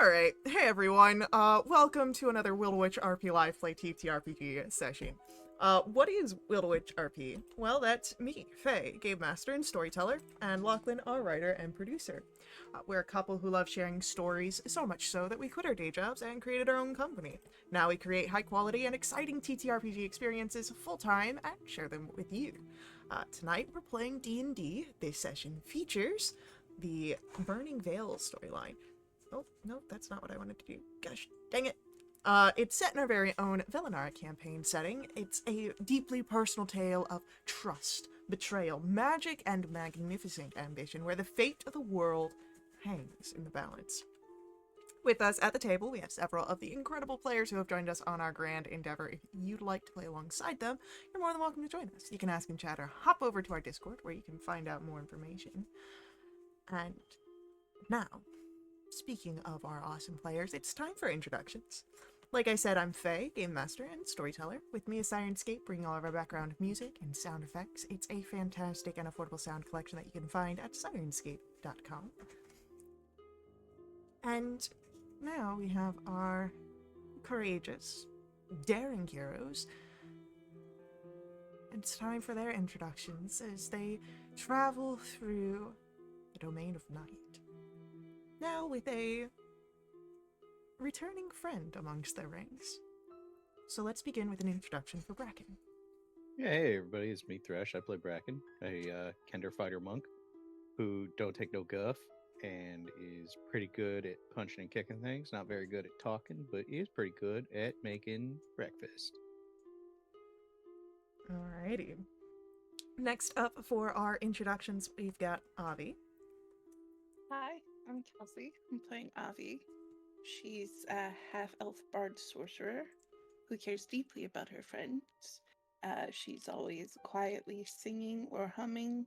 Alright, hey everyone, welcome to another Wildewitch RP Live Play TTRPG session. What is Wildewitch RP? Well, that's me, Faye, Game Master and Storyteller, and Lachlan, our writer and producer. We're a couple who love sharing stories, so much so that we quit our day jobs and created our own company. Now we create high-quality and exciting TTRPG experiences full-time and share them with you. Tonight we're playing D&D. This session features the Burning Veil storyline. Oh, no, that's not what I wanted to do. Gosh, dang it. It's set in our very own Velinara campaign setting. It's a deeply personal tale of trust, betrayal, magic, and magnificent ambition, where the fate of the world hangs in the balance. With us at the table, we have several of the incredible players who have joined us on our grand endeavor. If you'd like to play alongside them, you're more than welcome to join us. You can ask in chat or hop over to our Discord, where you can find out more information. And now, speaking of our awesome players, it's time for introductions. Like I said, I'm Faye, Game Master and Storyteller. With me is Sirenscape, bringing all of our background music and sound effects. It's a fantastic and affordable sound collection that you can find at sirenscape.com. And now we have our courageous, daring heroes. It's time for their introductions as they travel through the domain of night. Now with a returning friend amongst their ranks. So let's begin with an introduction for Bracken. Yeah, hey everybody, it's me, Thresh. I play Bracken, a Kender fighter monk who don't take no guff and is pretty good at punching and kicking things. Not very good at talking, but is pretty good at making breakfast. Alrighty. Next up for our introductions, we've got Avi. Hi, I'm Kelsey. I'm playing Avi. She's a half-elf bard sorcerer who cares deeply about her friends. She's always quietly singing or humming,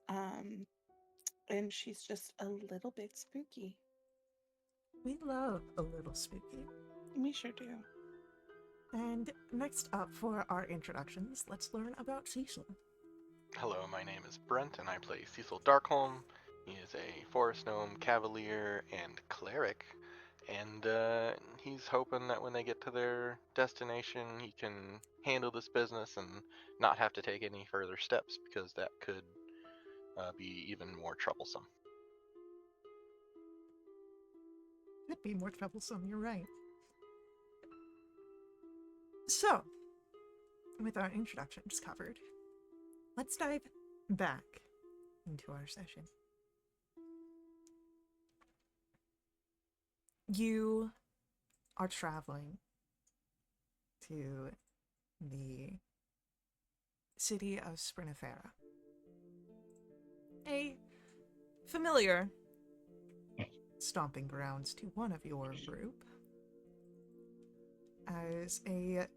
and she's just a little bit spooky. We love a little spooky. We sure do. And next up for our introductions, let's learn about Cecil. Hello, my name is Brent, and I play Cecil Darkholm. He is a forest gnome, cavalier, and cleric, and he's hoping that when they get to their destination, he can handle this business and not have to take any further steps, because that could be even more troublesome. Could be more troublesome, you're right. So, with our introductions covered, let's dive back into our session. You are traveling to the city of Sprinifera. A familiar stomping grounds to one of your group, as a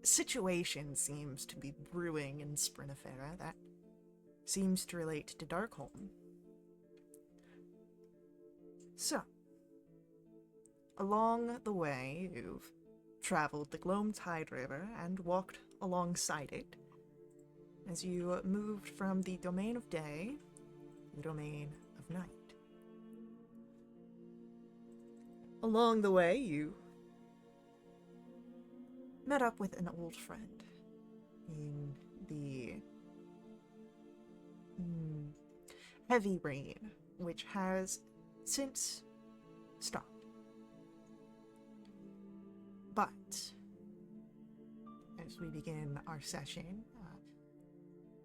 situation seems to be brewing in Sprinifera that seems to relate to Darkholm. So, along the way, you've traveled the Gloam Tide River and walked alongside it as you moved from the domain of day to the domain of night. Along the way, you met up with an old friend in the heavy rain, which has since stopped. But as we begin our session,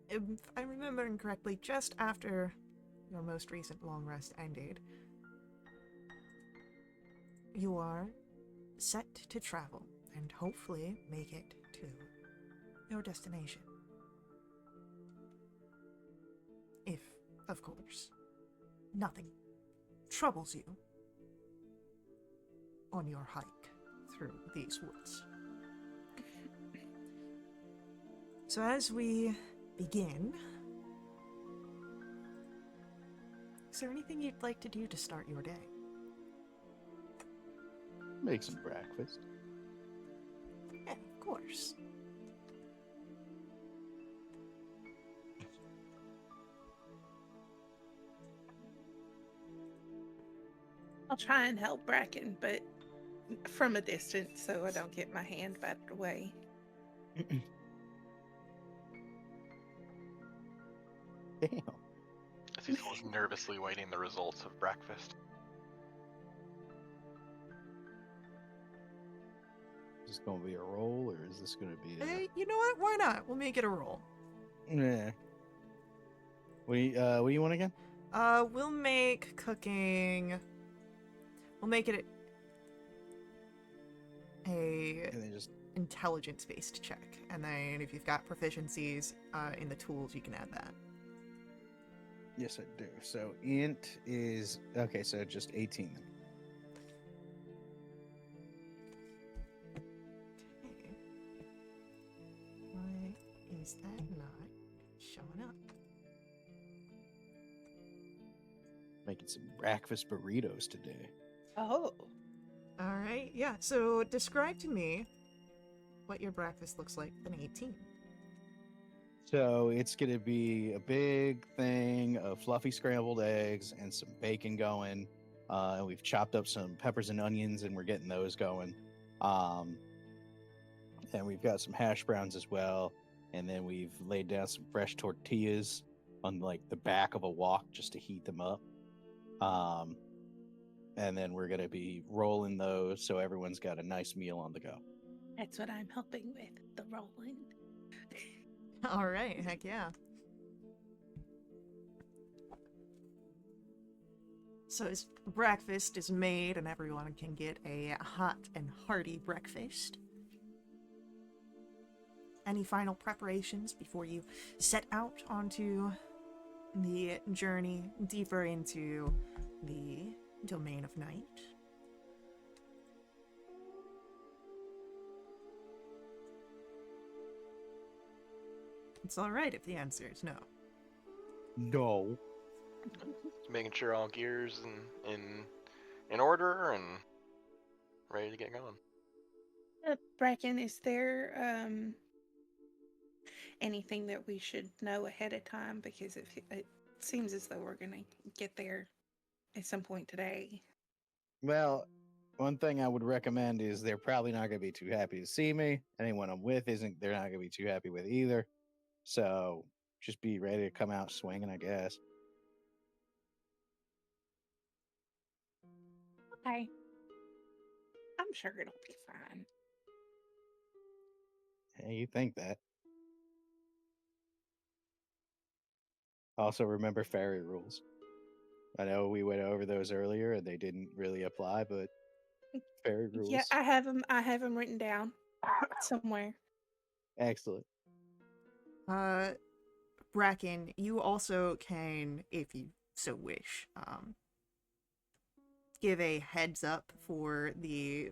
if I'm remembering correctly, just after your most recent long rest ended, you are set to travel and hopefully make it to your destination. If, of course, nothing troubles you on your hike through these woods. So as we begin, is there anything you'd like to do to start your day? Make some breakfast. Yeah, of course. I'll try and help Bracken, but from a distance so I don't get my hand battered away. Damn. Cecil is nervously waiting the results of breakfast. Is this going to be a roll, or is this going to be a... You know what? Why not? We'll make it a roll. Yeah. What do you want again? We'll make cooking. We'll make it a And then just... intelligence-based check, and then if you've got proficiencies in the tools, you can add that. Yes, I do. So int is... Okay, so just 18 then. Okay. Why is that not showing up? Making some breakfast burritos today. Oh. All right, yeah. So describe to me what your breakfast looks like with an 18. So it's going to be a big thing of fluffy scrambled eggs and some bacon going. And we've chopped up some peppers and onions, and we're getting those going. And we've got some hash browns as well. And then we've laid down some fresh tortillas on like the back of a wok just to heat them up. And then we're going to be rolling those so everyone's got a nice meal on the go. That's what I'm helping with, the rolling. All right, heck yeah. So as breakfast is made and everyone can get a hot and hearty breakfast, any final preparations before you set out onto the journey deeper into the domain of night? It's all right if the answer is no. No. Making sure all gears in order and ready to get going. Bracken, is there anything that we should know ahead of time? Because it seems as though we're going to get there at some point today. Well, one thing I would recommend is they're probably not going to be too happy to see me. Anyone I'm with they're not going to be too happy with either. So just be ready to come out swinging, I guess. Okay. I'm sure it'll be fine. Hey, you think that. Also, remember fairy rules. I know we went over those earlier and they didn't really apply, but fairy rules. Yeah, I have them written down somewhere. Excellent. Bracken, you also can, if you so wish, give a heads up for the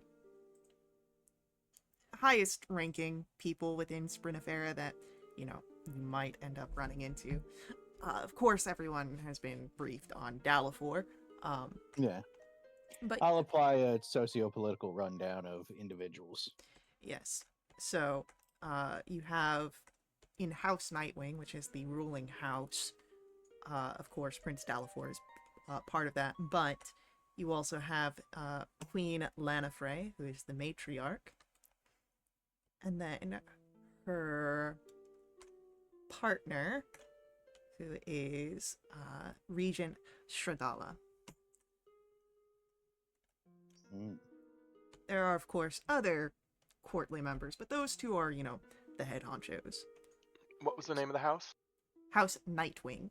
highest ranking people within Sprinifera that, you might end up running into. Of course, everyone has been briefed on Dalafor. Yeah. But I'll apply a socio-political rundown of individuals. yes. So, you have in House Nightwing, which is the ruling house. Of course, Prince Dalafor is part of that, but you also have Queen Lanafrey, who is the matriarch, and then her partner, who is Regent Shradala. Mm. There are, of course, other courtly members, but those two are, the head honchos. What was the name of the house? House Nightwing.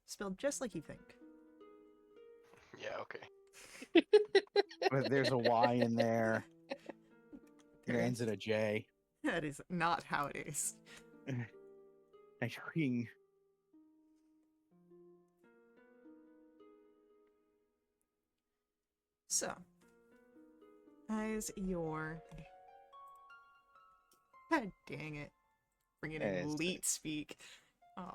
Spelled just like you think. Yeah, okay. But there's a Y in there. It ends in a J. That is not how it is. Nightwing. So, as your... God dang it. Bring it in elite speak.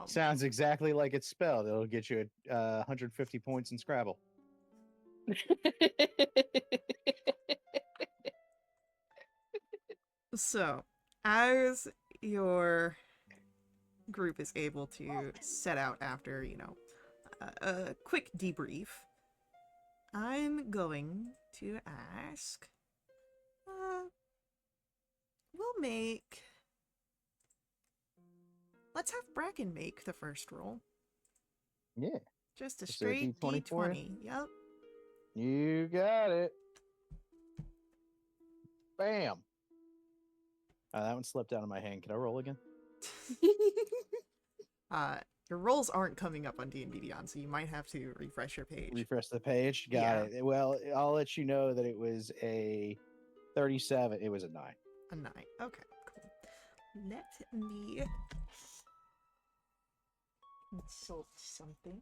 Sounds exactly like it's spelled. It'll get you 150 points in Scrabble. So, as your group is able to set out after, a quick debrief, I'm going to ask. We'll make. Let's have Bracken make the first roll. Yeah. Just a So straight D24? D20. Yep. You got it. Bam. That one slipped out of my hand. Can I roll again? Your rolls aren't coming up on D&D Beyond, so you might have to refresh your page. Refresh the page. Got it. Well, I'll let you know that it was a 37. It was a 9. A 9. Okay, cool. Let me consult something.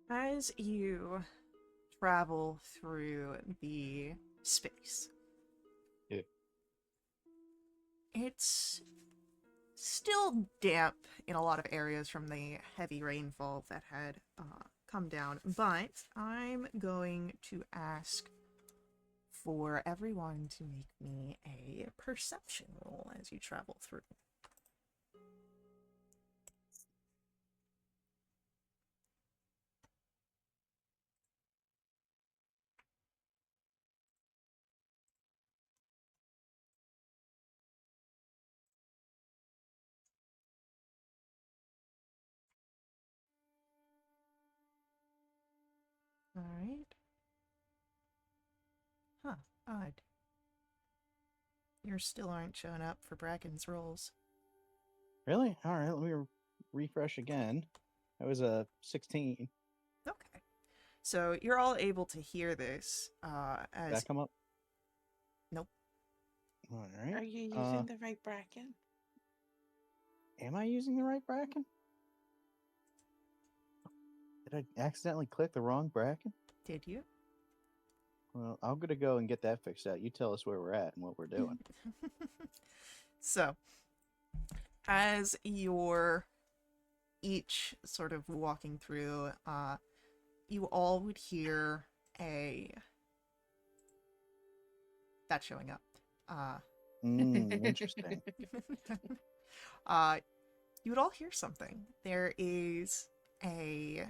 As you travel through the space, Yeah. it's still damp in a lot of areas from the heavy rainfall that had come down, but I'm going to ask for everyone to make me a perception roll as you travel through. All right. Huh, odd. Yours still aren't showing up for Bracken's rolls. Really? All right. Let me refresh again. That was a 16. Okay. So you're all able to hear this Did as... that come up? Nope. All right. Are you using the right bracket? Am I using the right bracket? Did I accidentally click the wrong bracket? Did you? Well, I'm going to go and get that fixed out. You tell us where we're at and what we're doing. So, as you're each sort of walking through, you all would hear a... That's showing up. Interesting. You would all hear something. There is a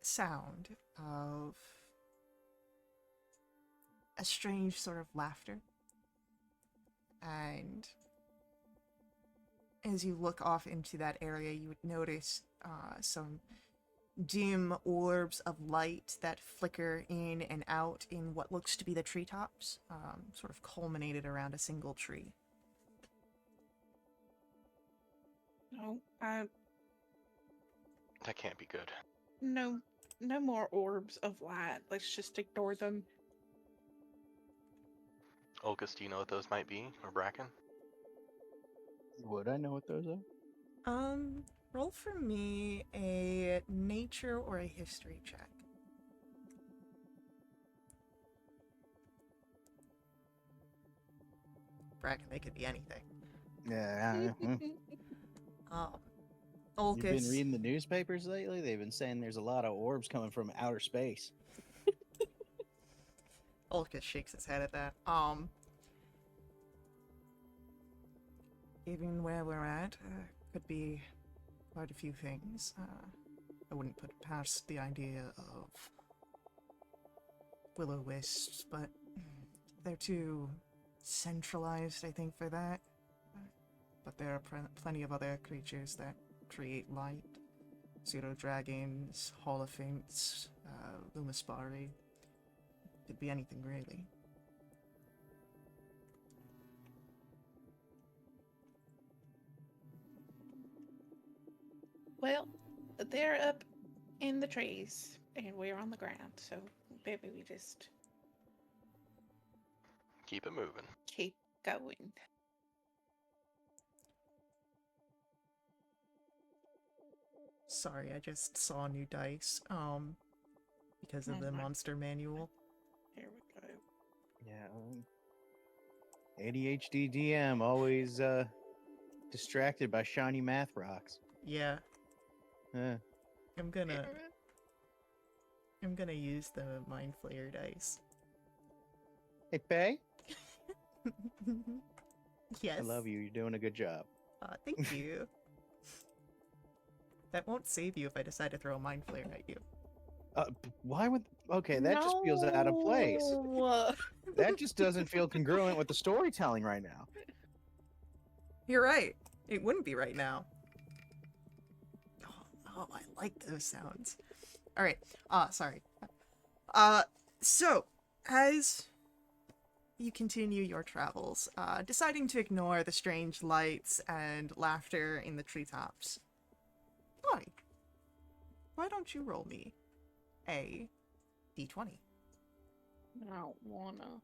sound of a strange sort of laughter. And as you look off into that area, you would notice some dim orbs of light that flicker in and out in what looks to be the treetops, sort of culminated around a single tree. No, That can't be good. no more orbs of light. Let's just ignore them. Olcus, do you know what those might be? Or Bracken? Would I know what those are? Roll for me a nature or a history check. Bracken, they could be anything. Yeah. Olcus. You've been reading the newspapers lately? They've been saying there's a lot of orbs coming from outer space. Olcus shakes his head at that. Given where we're at, could be quite a few things. I wouldn't put past the idea of will-o-wisps, but they're too centralized, I think, for that. But there are plenty of other creatures that create light. Pseudo-dragons, holophants, lumispari. Could be anything, really. Well, they're up in the trees, and we're on the ground, so maybe we just... Keep it moving. Keep going. Sorry, I just saw new dice. Because of the Mhm. monster manual. Here we go. Yeah. ADHD DM always distracted by shiny math rocks. Yeah, Eh. I'm gonna use the Mind Flayer dice. Hey, Faye. Yes. I love you. You're doing a good job. Thank you. That won't save you if I decide to throw a Mind Flayer at you. Why would? Okay, that just feels out of place. No. That just doesn't feel congruent with the storytelling right now. You're right. It wouldn't be right now. Oh, I like those sounds. Alright, sorry. So, as you continue your travels, deciding to ignore the strange lights and laughter in the treetops. Why don't you roll me a d20? I don't wanna.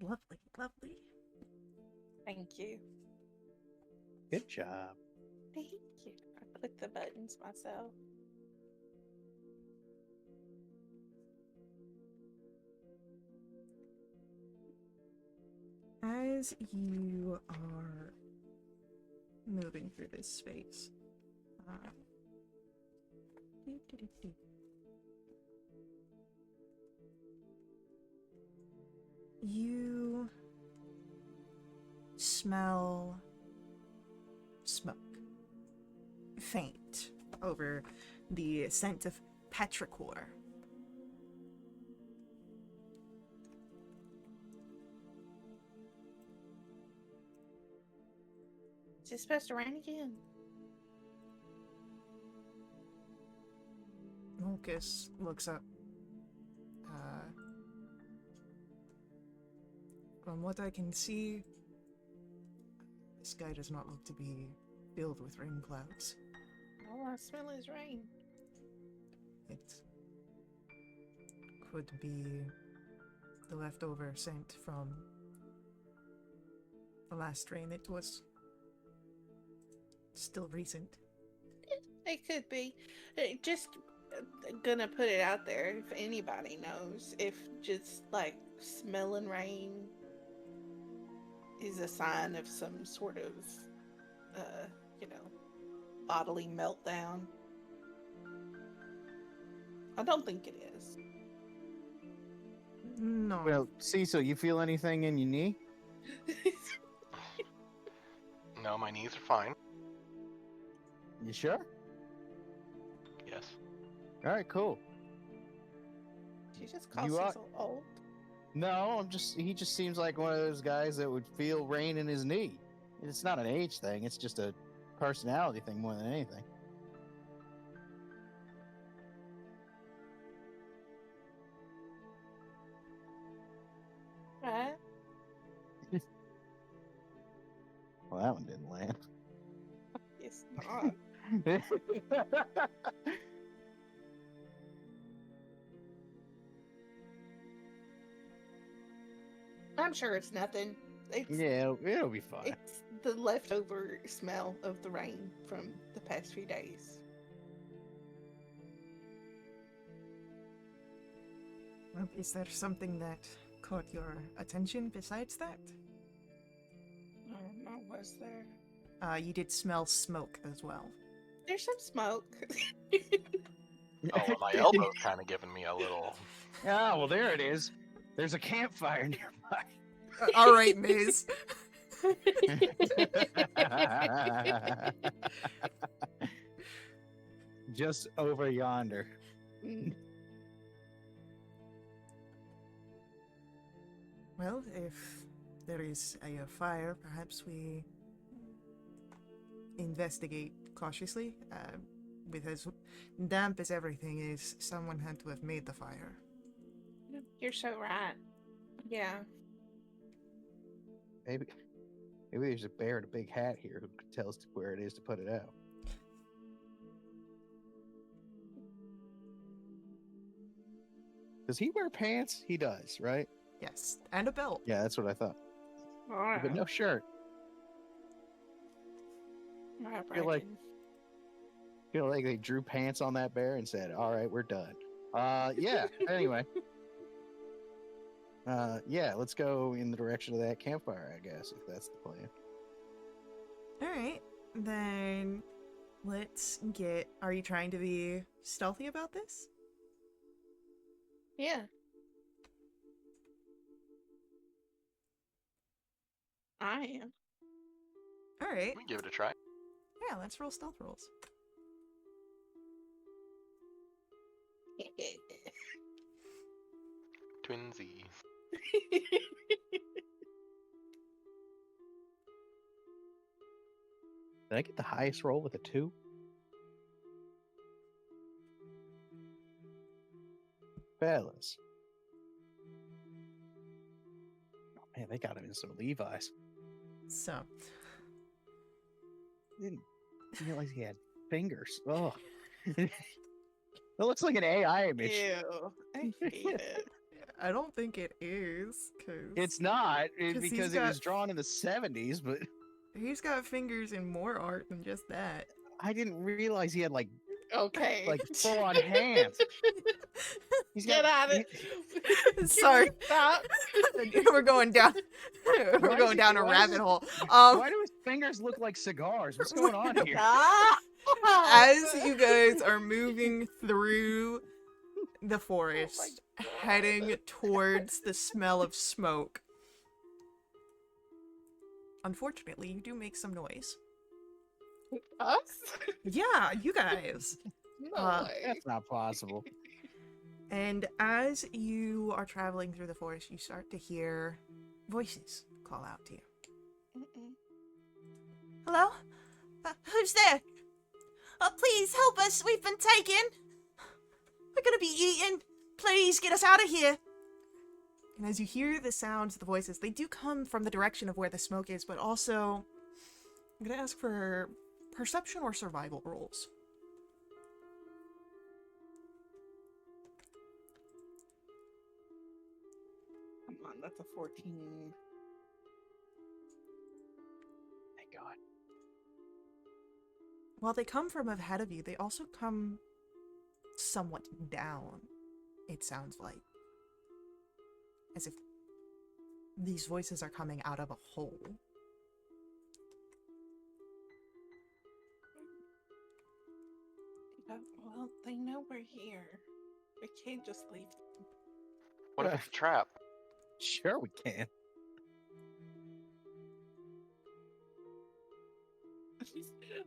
Lovely, lovely. Thank you. Good job. Thank you. I click the buttons myself. As you are moving through this space, you smell smoke. Faint over the scent of petrichor. Is it supposed to rain again? Lucas looks up. From what I can see, the sky does not look to be filled with rain clouds. All I smell is rain. It could be the leftover scent from the last rain. It was still recent. It could be. Just gonna put it out there if anybody knows if just like smelling rain is a sign of some sort of, bodily meltdown. I don't think it is. No. Well, Cecil, you feel anything in your knee? No, my knees are fine. You sure? Yes. All right, cool. She just calls You are- Cecil old. No, he just seems like one of those guys that would feel rain in his knee. It's not an age thing, it's just a personality thing more than anything. Right? Well, that one didn't land. It's not. I'm sure it's nothing. It's, Yeah, it'll be fine. It's the leftover smell of the rain from the past few days. Well, is there something that caught your attention besides that? I don't know, was there? You did smell smoke as well. There's some smoke. Oh, well, my elbow's kind of giving me a little. Ah, well, there it is. There's a campfire nearby. All right, Maze. Just over yonder. Well, if there is a fire, perhaps we investigate cautiously. With as damp as everything is, someone had to have made the fire. You're so right. Yeah. Maybe there's a bear in a big hat here who could tell us where it is to put it out. Does he wear pants? He does, right? Yes, and a belt. Yeah, that's what I thought. All But no shirt. right, feel like- Bracken. Feel like they drew pants on that bear and said, "All right, we're done." Yeah. Anyway. Yeah. Let's go in the direction of that campfire, I guess, if that's the plan. All right, then let's get. Are you trying to be stealthy about this? Yeah. I am. All right. We can give it a try. Yeah, let's roll stealth rolls. Twinsies. Did I get the highest roll with a 2? Fellas. Oh man, they got him in some Levi's. So, Didn't realize he had fingers. Oh. That looks like an AI image. Ew. I hate it. I don't think it is, because It's not 'Cause he's because it was got- drawn in the 70s, but he's got fingers in more art than just that. I didn't realize he had like Okay. full on hands. He's Get got- at it. Can Sorry. we Stop. We're going down. Why We're is going he- down a why rabbit is- hole. Why do his fingers look like cigars? What's going on here? Ah! As you guys are moving through the forest, heading towards the smell of smoke, unfortunately, you do make some noise. Us? Yeah, you guys. No way. That's not possible. And as you are traveling through the forest, you start to hear voices call out to you. Mm-mm. Hello? Who's there? Please help us. We've been taken. We're gonna be eaten. Please get us out of here. And as you hear the sounds, the voices, they do come from the direction of where the smoke is, but also, I'm gonna ask for perception or survival rolls. Come on, that's a 14. Thank God. While they come from ahead of you, they also come somewhat down, it sounds like. As if these voices are coming out of a hole. Well, they know we're here. We can't just leave. What if it's a trap? Sure we can.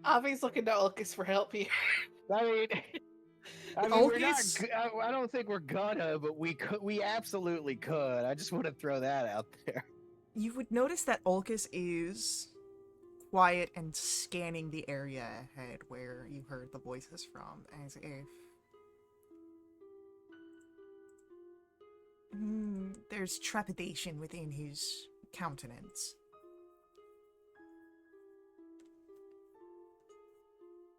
Avi's looking to Ulcus for help here. I mean, we're not. Ulcus? I don't think we're gonna, but we could. We absolutely could. I just want to throw that out there. You would notice that Ulcus is quiet and scanning the area ahead where you heard the voices from, as if there's trepidation within his countenance.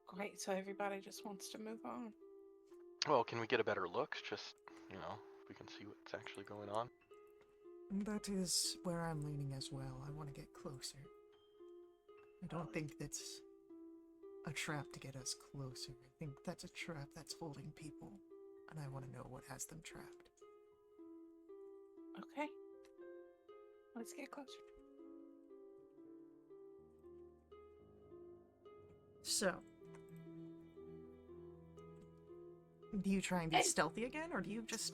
Great, so everybody just wants to move on. Well, can we get a better look? Just, we can see what's actually going on. That is where I'm leaning as well. I want to get closer. I don't think that's a trap to get us closer. I think that's a trap that's holding people, and I want to know what has them trapped. Okay. Let's get closer. So, do you try and be stealthy again, or do you just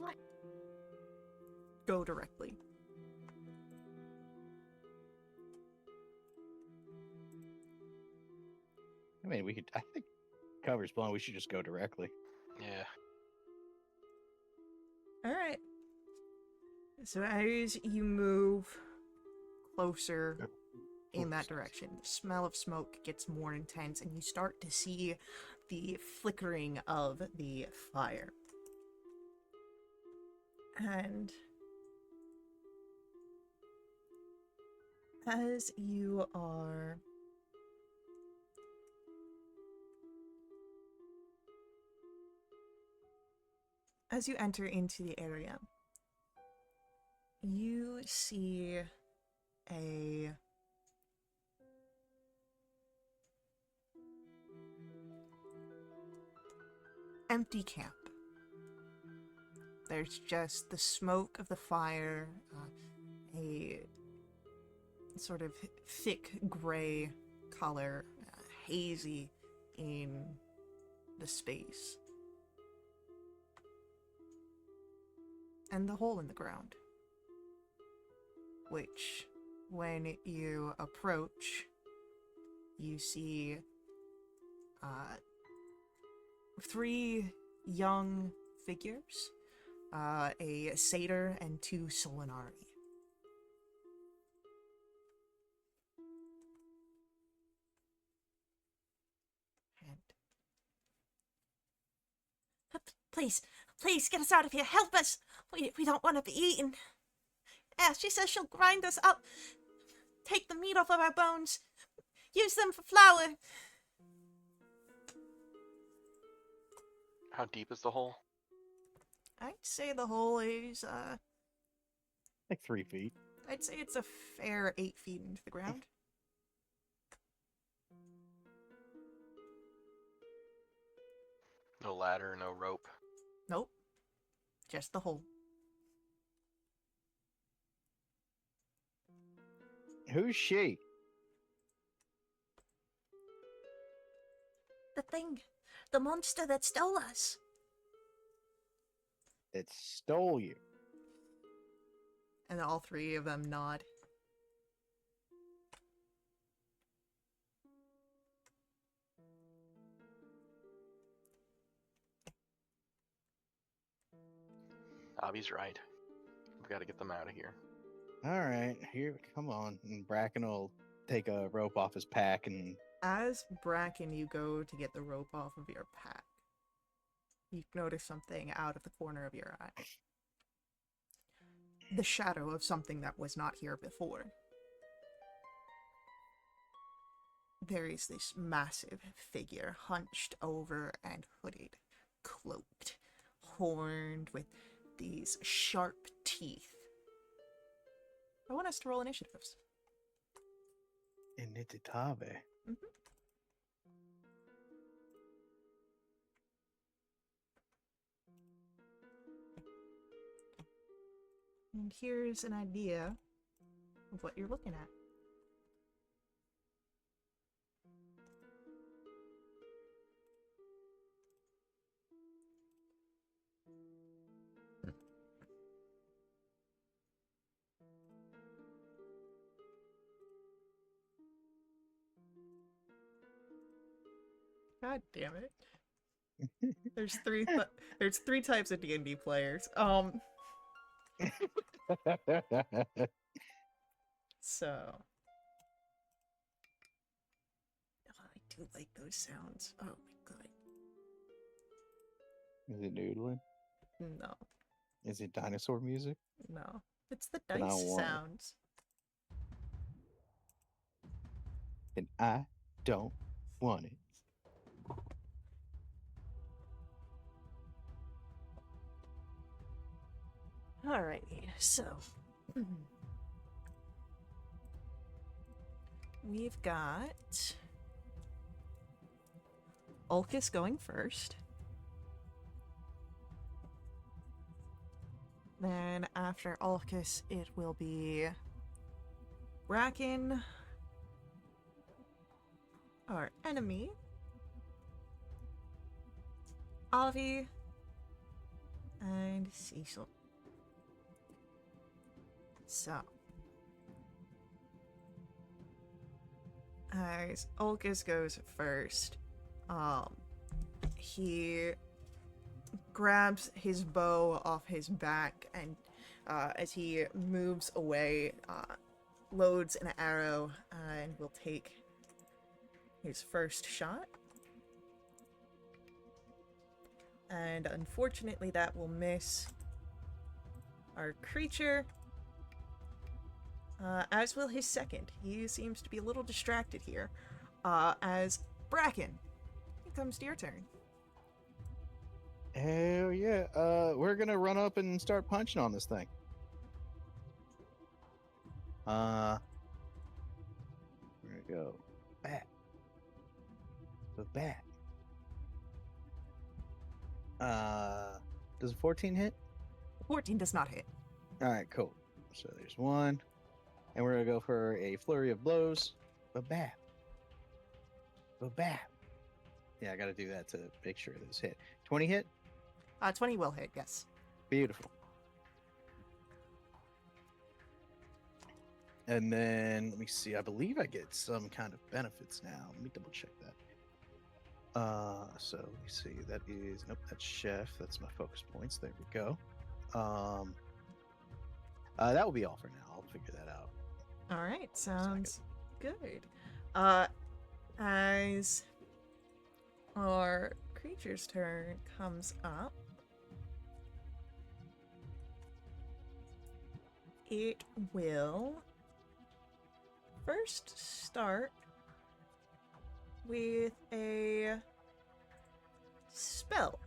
go directly? I mean, we could. I think cover's blown. We should just go directly. Yeah. Alright. So as you move closer in that direction, the smell of smoke gets more intense, and you start to see the flickering of the fire. And As you are as you enter into the area, you see a empty camp. There's just the smoke of the fire, a sort of thick gray color, hazy in the space, and the hole in the ground, which, when you approach, you see three young figures, a satyr and two solinari. And Please, please get us out of here. Help us. We don't want to be eaten. Yeah, she says she'll grind us up, take the meat off of our bones, use them for flour. How deep is the hole? I'd say the hole is, Like 3 feet. I'd say it's a fair 8 feet into the ground. No ladder, no rope. Nope. Just the hole. Who's she? The thing, the monster that stole us. That stole you. And all three of them nod. Avi's right. We've got to get them out of here. All right, here, come on. And Bracken will take a rope off his pack and As Bracken, you go to get the rope off of your pack, you notice something out of the corner of your eye. The shadow of something that was not here before. There is this massive figure, hunched over and hooded, cloaked, horned, with these sharp teeth. I want us to roll initiatives. Initiative. And here's an idea of what you're looking at. God damn it. There's three types of D&D players. So I do like those sounds. Oh my god. Is it noodling? No, Is it dinosaur music? no. It's the Then I dice don't want it. sounds. And I don't want it. Alrighty, so we've got Ulcus going first. Then after Ulcus, it will be Bracken, our enemy, Avi, and Cecil. So, as Ulcus goes first, he grabs his bow off his back and, as he moves away, loads an arrow and will take his first shot. And unfortunately, that will miss our creature. as will his second. He seems to be a little distracted here. As Bracken, it comes to your turn. Hell yeah. We're gonna run up and start punching on this thing. We're gonna go bat. The bat. Does a 14 hit? 14 does not hit. All right, cool. So there's one, and we're gonna go for a flurry of blows. Ba-bap. Ba-bap. Yeah, I gotta do that to make sure this hit. 20 hit? 20 will hit, yes. Beautiful. And then let me see. I believe I get some kind of benefits now. Let me double check that. So let me see. That is nope. That's chef. That's my focus points. There we go. That will be all for now. I'll figure that out. All right, sounds good. As our creature's turn comes up, it will first start with a spell.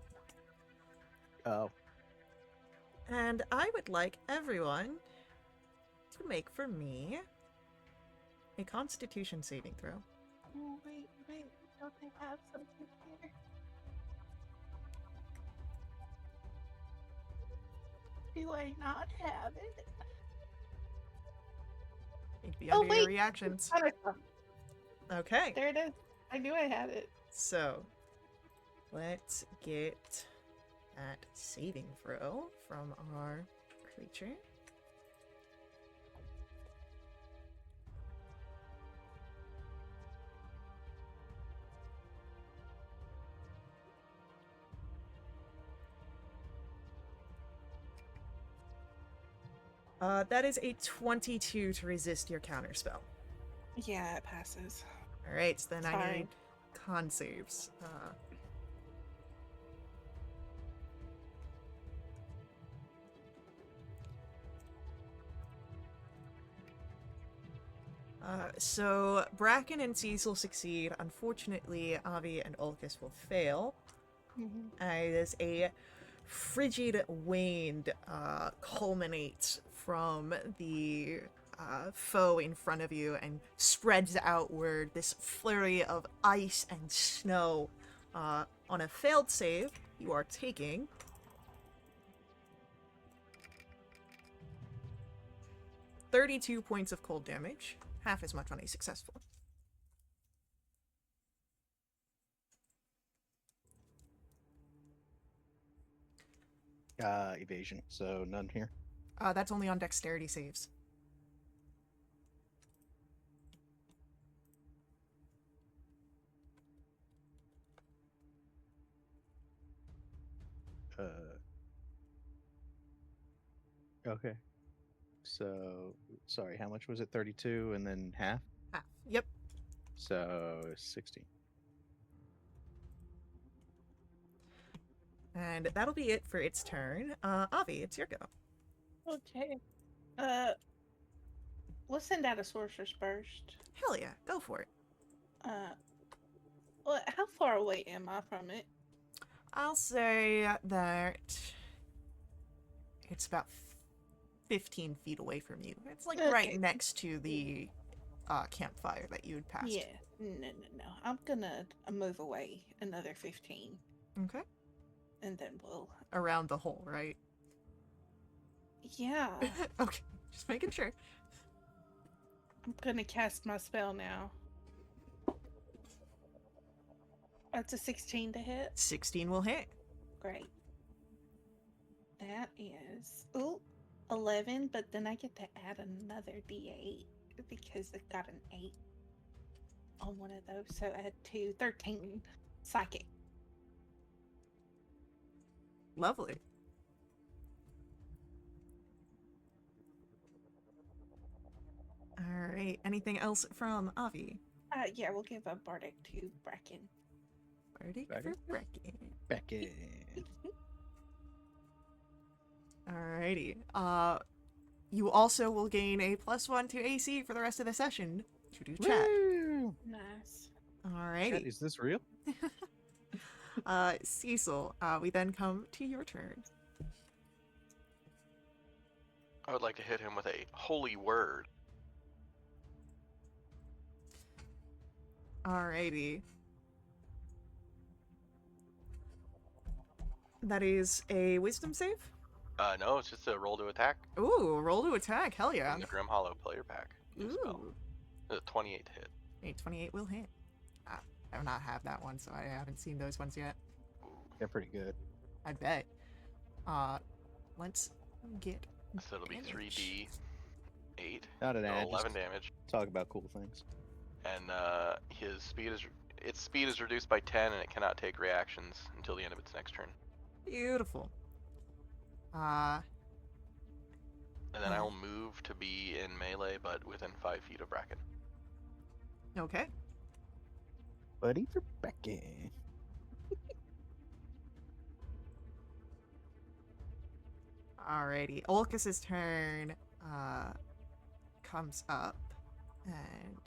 Oh, And I would like everyone to make for me a Constitution saving throw. Oh, wait. Don't I have something here? Do I not have it? It'd be Oh, under your wait. reactions. Hanukkah. Okay, There it is. I knew I had it. so let's get that saving throw from our creature. That is a 22 to resist your counterspell. Yeah, it passes. Alright, so then I Sorry. need con saves. So Bracken and Cecil succeed. Unfortunately, Avi and Ulcus will fail. As a frigid wind culminates from the foe in front of you and spreads outward, this flurry of ice and snow. On a failed save, you are taking 32 points of cold damage, half as much on a successful. Evasion. So none here. That's only on dexterity saves. Okay. So sorry, how much was it? 32 and then half? Half. Yep. So 16. And that'll be it for its turn. Avi, it's your go. Okay. Let's send out a sorcerer's burst. Hell yeah, go for it. Well, how far away am I from it? I'll say that it's about 15 feet away from you. It's like right Okay. next to the campfire that you had passed. Yeah. No. I'm gonna move away another 15, Okay. and then we'll. Around the hole, right? Yeah. Okay, just making sure. I'm gonna cast my spell now. That's a 16 to hit. 16 will hit. Great. That is 11, but then I get to add another d8 because it got an 8 on one of those. So add 2, 13 psychic. Lovely. All right. Anything else from Avi? Yeah, we'll give a bardic to Bracken. Bardic for Bardic? Bracken. Back in. Alrighty. You also will gain a +1 to AC for the rest of the session to do chat. Woo! Nice. Chat, Alrighty. is this real? Cecil, we then come to your turn. I would like to hit him with a holy word. Alrighty. That is a wisdom save? No, it's just a roll to attack Ooh, roll to attack. Hell yeah. in the Grim Hollow player pack. New spell. Ooh. It's a 28 to hit. A 28 will hit. I have not had that one, so I haven't seen those ones yet. Ooh. They're pretty good. I bet. Let's get So it'll be damage. 3d8. Not an So ad. 11 damage. Talk about cool things. And its speed is reduced by 10, and it cannot take reactions until the end of its next turn. Beautiful. And then I Hmm. will move to be in melee, but within 5 feet of Bracken. Okay. Buddy for Becky. Alrighty. Olcus's turn comes up, and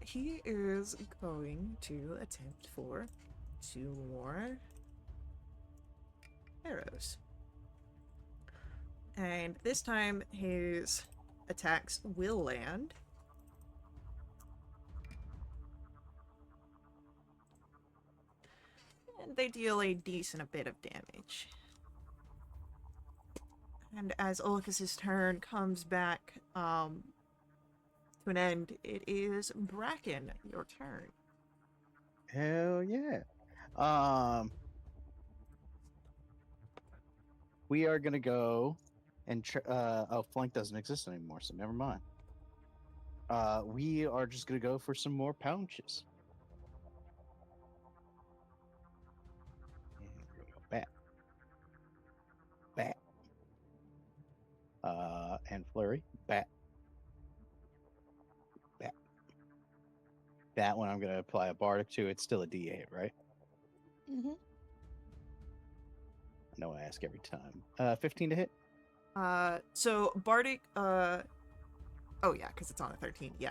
he is going to attempt for 2 more arrows. And this time his attacks will land. And they deal a decent bit of damage. And as Olcus's turn comes back to an end, it is Bracken, your turn. Hell yeah. We are gonna go and flank doesn't exist anymore, so never mind. We are just gonna go for some more punches. And we're gonna go bat. Bat. And flurry. Bat. Bat. That one I'm gonna apply a bardic to. It's still a D8, right? Mm-hmm. I know I ask every time. 15 to hit. So Bardic, oh yeah, because it's on a 13, yeah.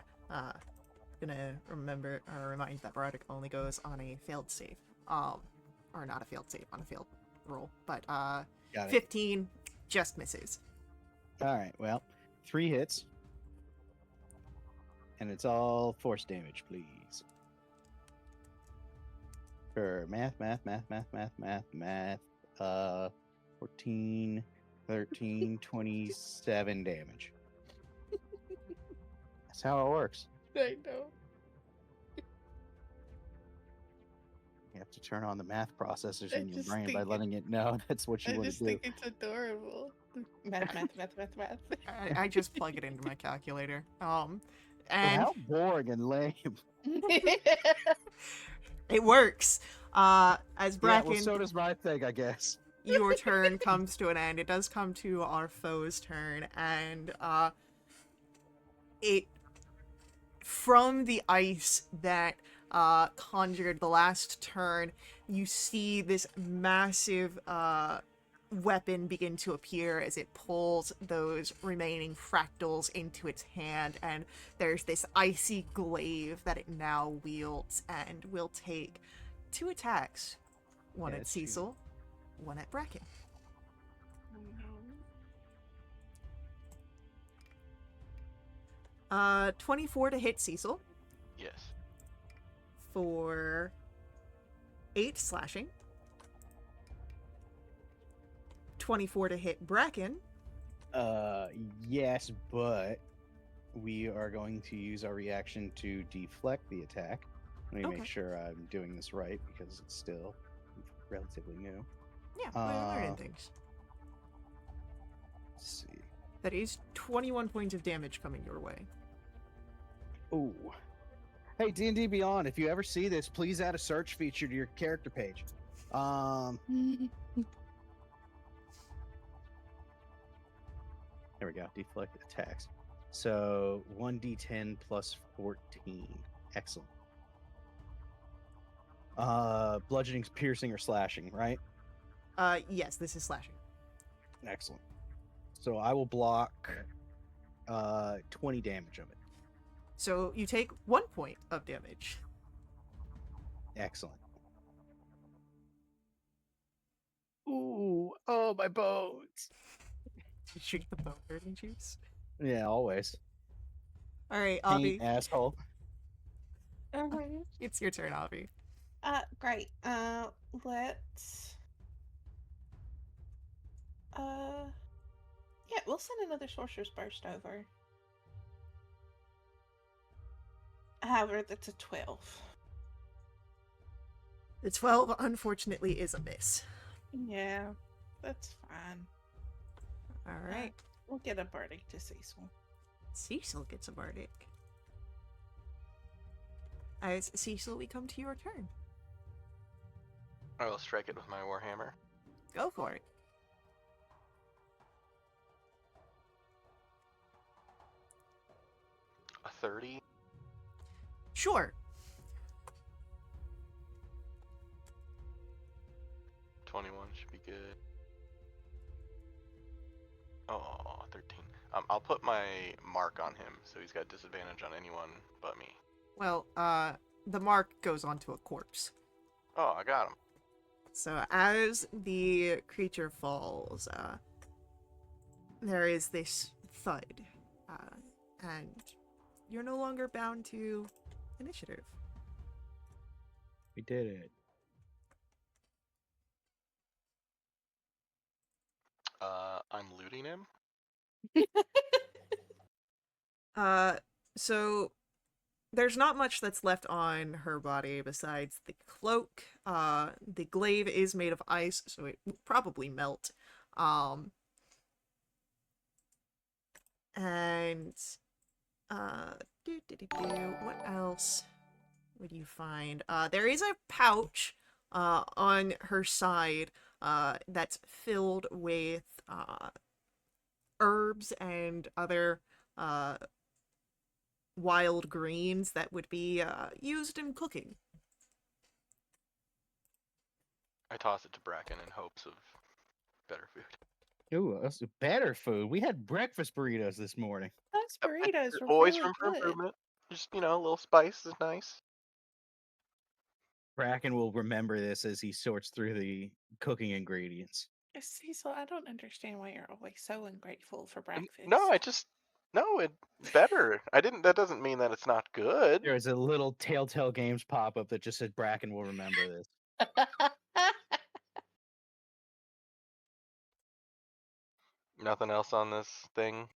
Gonna remind that Bardic only goes on a failed save. Or not a failed save, on a failed roll. But, Got it. 15 just misses. All right, well, 3 hits. And it's all force damage, please. For math. 14, 13, 27 damage. That's how it works. I know. You have to turn on the math processors I in your just brain by think letting it know that's what you I want just to do. think it's adorable. Math. I just plug it into my calculator. Well, And how boring and lame. it works. As Yeah, Bracken, well, so does my thing, I guess. your turn comes to an end. It does come to our foe's turn, and it from the ice that conjured the last turn, you see this massive weapon begin to appear as it pulls those remaining fractals into its hand, and there's this icy glaive that it now wields and will take 2 attacks. One Yeah, at it's huge. Cecil, one at Bracken. 24 to hit Cecil Yes. for 8 slashing. 24 to hit Bracken. Yes, but we are going to use our reaction to deflect the attack. Let me Okay. make sure I'm doing this right because it's still relatively new. Yeah, we're learning Uh, things. Let's see. That is 21 points of damage coming your way. Ooh. Hey, D&D Beyond, if you ever see this, please add a search feature to your character page. There we go. Deflect attacks. So 1d10 plus 14. Excellent. Bludgeoning, piercing, or slashing, right? Yes, this is slashing. Excellent. So I will block 20 damage of it. So you take 1 point of damage. Excellent. Ooh, oh, my bones. Did you get the bone hurting juice? Yeah, always. All right, Pain, Avi, asshole. it's your turn, Avi. Great. Let's. Yeah, we'll send another sorcerer's burst over. However, that's a 12. The 12, unfortunately, is a miss. Yeah, that's fine. All right. We'll get a bardic to Cecil. Cecil gets a bardic. As Cecil, we come to your turn. I will strike it with my warhammer. Go for it. A 30. Sure. 21 should be good. Oh, 13. I'll put my mark on him, so he's got disadvantage on anyone but me. Well, the mark goes onto a corpse. Oh, I got him. So as the creature falls, there is this thud, and you're no longer bound to initiative. We did it. I'm looting him. So there's not much that's left on her body besides the cloak. The glaive is made of ice, so it will probably melt. And what else would you find? There is a pouch on her side that's filled with herbs and other wild greens that would be used in cooking. I toss it to Bracken in hopes of better food. Ooh, that's better food. We had breakfast burritos this morning. Those burritos were Always really room for good. improvement. Just, a little spice is nice. Bracken will remember this as he sorts through the cooking ingredients. Cecil, I don't understand why you're always so ungrateful for breakfast. No, it better. That doesn't mean that it's not good. There was a little Telltale Games pop-up that just said Bracken will remember this. Nothing else on this thing.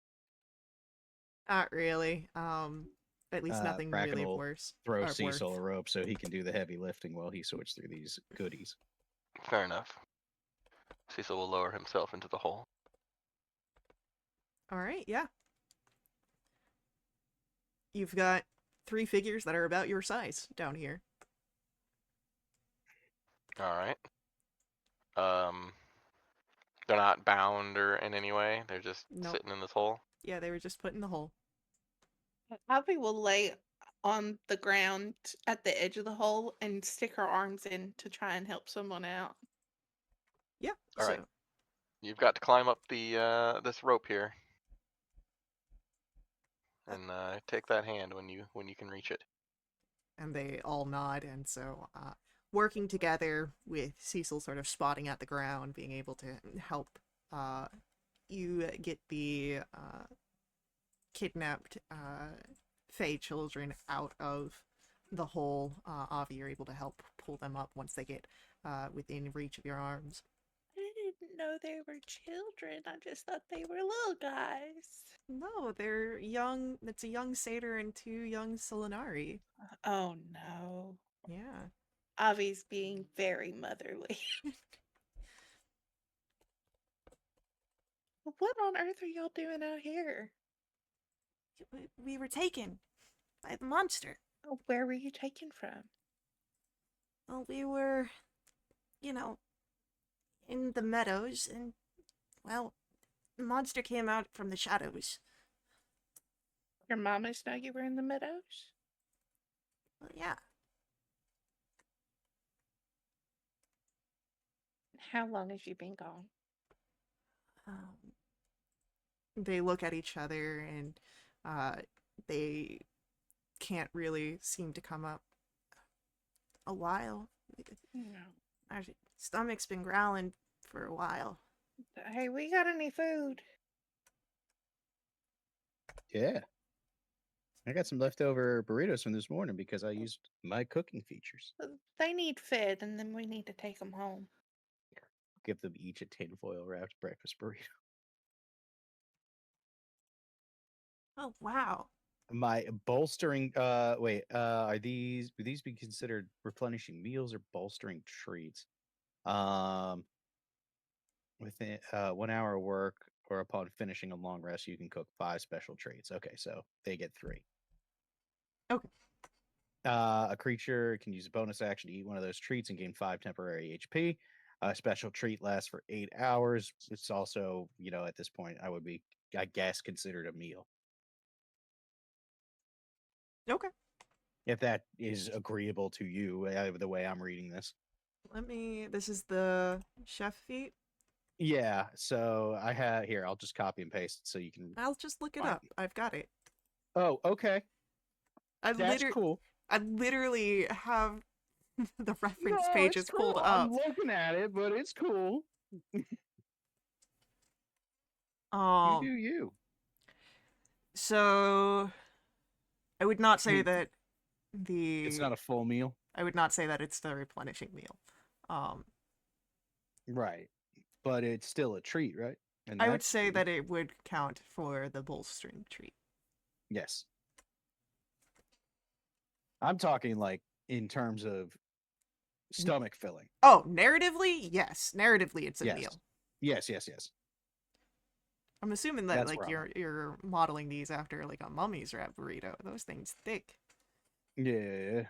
Not really. At least nothing Bracken really will worse. Throw or Cecil worth. a rope so he can do the heavy lifting while he sorts through these goodies. Fair enough. Cecil will lower himself into the hole. All right, yeah. You've got 3 figures that are about your size down here. All right. They're not bound or in any way. They're just Nope. sitting in this hole. Yeah, they were just put in the hole. Avi will lay on the ground at the edge of the hole and stick her arms in to try and help someone out. Yeah. All so right. You've got to climb up the this rope here, and take that hand when you can reach it. And they all nod, and so working together with Cecil sort of spotting at the ground, being able to help you get the kidnapped Fae children out of the hole. Avi, you're able to help pull them up once they get within reach of your arms. I didn't know they were children. I just thought they were little guys. No, they're young. It's a young satyr and 2 young Solinari. Oh no. Yeah. Avi's being very motherly. What on earth are y'all doing out here? We were taken by the monster. Oh, where were you taken from? Well, we were, in the meadows, and, well, the monster came out from the shadows. Your mamas know you were in the meadows? Well, yeah. How long have you been gone? Um, they look at each other and they can't really seem to come up. A while. No. Our stomach's been growling for a while. Hey, we got any food? Yeah. I got some leftover burritos from this morning because I used my cooking features. They need fed, and then we need to take them home. Give them each a tinfoil wrapped breakfast burrito. Oh, wow. My bolstering would these be considered replenishing meals or bolstering treats? Within 1 hour of work or upon finishing a long rest, you can cook 5 special treats. Okay, so they get 3. Okay. A creature can use a bonus action to eat one of those treats and gain 5 temporary HP. A special treat lasts for 8 hours. It's also, at this point, I guess, considered a meal. Okay. If that is agreeable to you, the way I'm reading this. This is the chef feat. Yeah, so I'll just copy and paste it so you can. I'll just look it Fine. up. I've got it. Oh, okay. That's cool. I literally have the reference No, pages it's cool. pulled I'm up. looking at it, but it's cool. You do you. So I would not say mean, that It's not a full meal. I would not say that it's the replenishing meal. Right. But it's still a treat, right? And I would that's say food. that it would count for the bolstering treat. Yes. I'm talking like in terms of stomach filling. Oh, narratively, yes. Narratively, it's a Yes. meal. Yes. I'm assuming that That's like where I'm at. you're modeling these after like a mummy's wrap burrito. Those things thick. Yeah.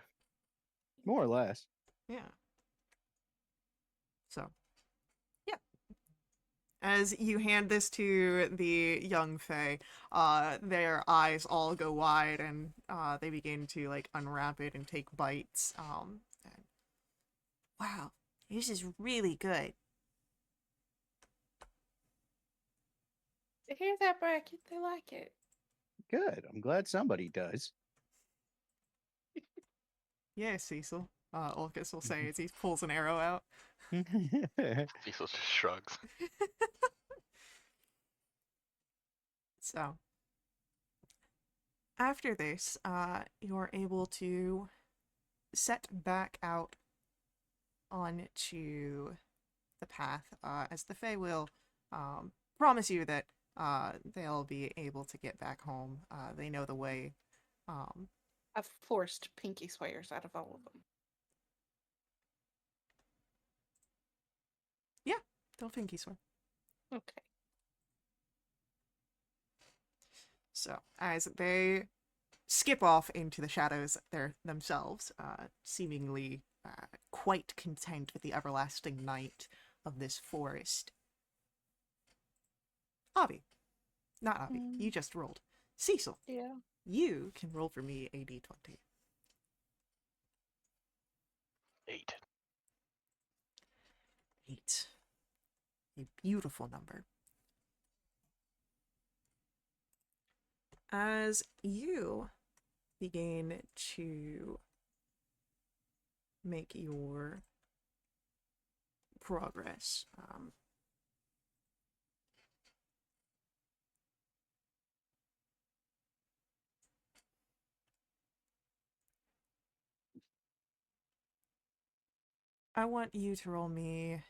More or less. Yeah. So, yeah. As you hand this to the young Fae, their eyes all go wide and they begin to like unwrap it and take bites. And Wow, this is really good. To hear that, Bracket, they like it. Good. I'm glad somebody does. yeah, Cecil. Ulcus will say as he pulls an arrow out. Cecil just shrugs. So, after this, you're able to set back out onto the path, as the Fae will promise you that they'll be able to get back home. They know the way. I've forced pinky swears out of all of them. Yeah, they'll pinky swear. Okay. So, as they skip off into the shadows themselves, seemingly quite content with the everlasting night of this forest. Avi. Not Avi. You just rolled. Cecil. Yeah. You can roll for me a d20. 8. 8. A beautiful number. As you begin to make your progress, I want you to roll me.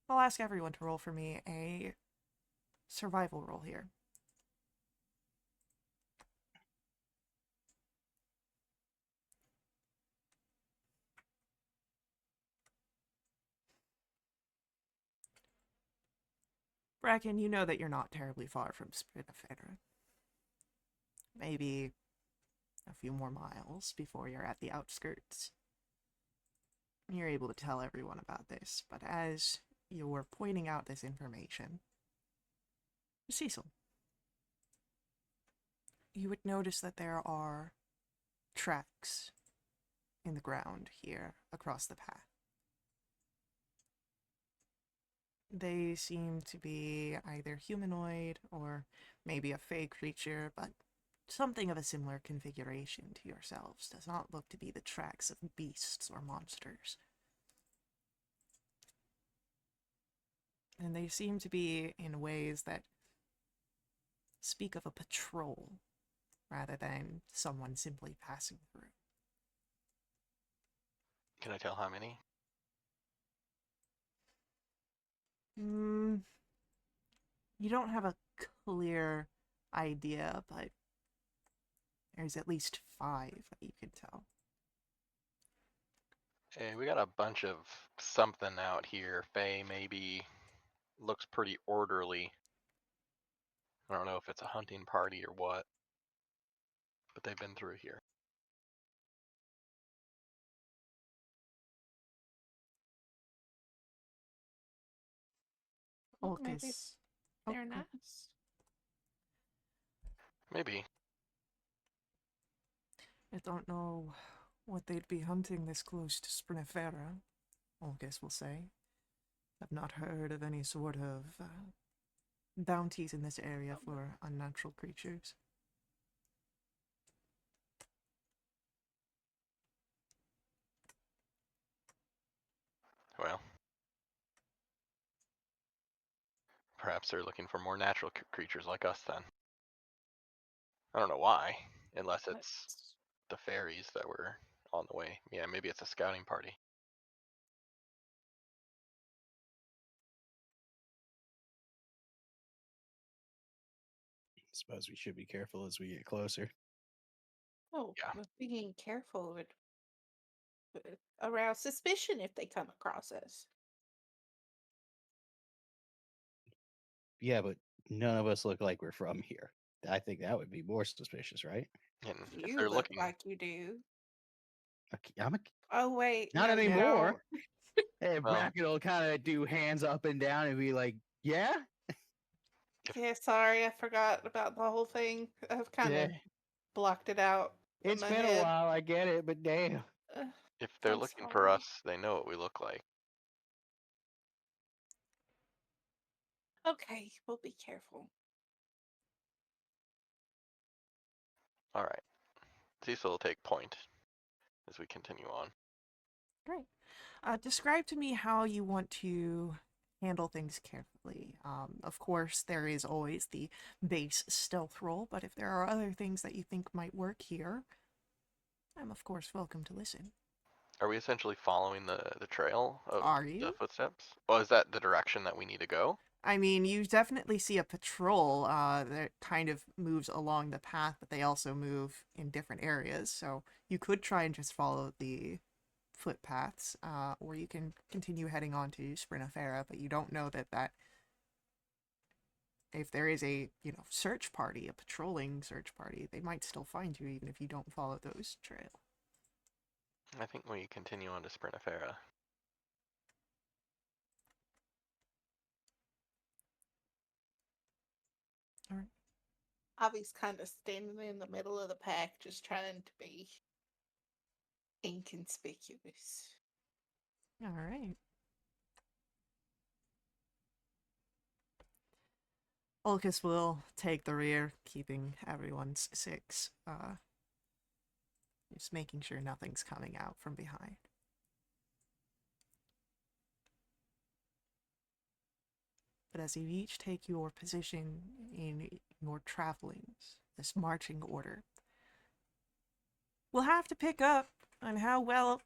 I'll ask everyone to roll for me a survival roll here. Bracken, you know that you're not terribly far from Spinifera. Maybe a few more miles before you're at the outskirts. You're able to tell everyone about this, but as you're pointing out this information, Cecil, you would notice that there are tracks in the ground here across the path. They seem to be either humanoid or maybe a fey creature, but something of a similar configuration to yourselves. Does not look to be the tracks of beasts or monsters. And they seem to be in ways that speak of a patrol rather than someone simply passing through. Can I tell how many? You don't have a clear idea, but there's at least 5 that you can tell. Hey, we got a bunch of something out here. Faye maybe looks pretty orderly. I don't know if it's a hunting party or what, but they've been through here. Well, maybe Olcus. they're go- nice. Maybe. I don't know what they'd be hunting this close to Sprinifera, Olcus will say. I've not heard of any sort of bounties in this area for unnatural creatures. Well, perhaps they're looking for more natural creatures like us then. I don't know why, unless it's Let's- the fairies that were on the way. Yeah, maybe it's a scouting party. Suppose we should be careful as we get closer. Oh, Yeah. but being careful would arouse suspicion if they come across us. Yeah, but none of us look like we're from here. I think that would be more suspicious, right? And if You they're look looking, like you do. I'm a, Oh wait, not no, you anymore. don't. Hey, well, Bracken will kind of do hands up and down and be like, "Yeah, Yeah, sorry, I forgot about the whole thing. I've kind yeah, of blocked it out in it's my been a head. while. I get it, but damn." Uh, if they're I'm looking for sorry. us, they know what we look like. Okay, we'll be careful. All right. Cecil will take point as we continue on. Great. Describe to me how you want to handle things carefully. Of course, there is always the base stealth roll, but if there are other things that you think might work here, I'm of course welcome to listen. Are we essentially following the trail of Are the you? footsteps? Well, is that the direction that we need to go? I mean, you definitely see a patrol that kind of moves along the path, but they also move in different areas. So you could try and just follow the footpaths, or you can continue heading on to Sprinifera, but you don't know that if there is a, search party, a patrolling search party, they might still find you even if you don't follow those trails. I think we continue on to Sprinifera. All right. Avi's kind of standing in the middle of the pack, just trying to be inconspicuous. All right. Ulcus will take the rear, keeping everyone's 6. Just making sure nothing's coming out from behind. But as you each take your position in your travelings, this marching order, we'll have to pick up on how well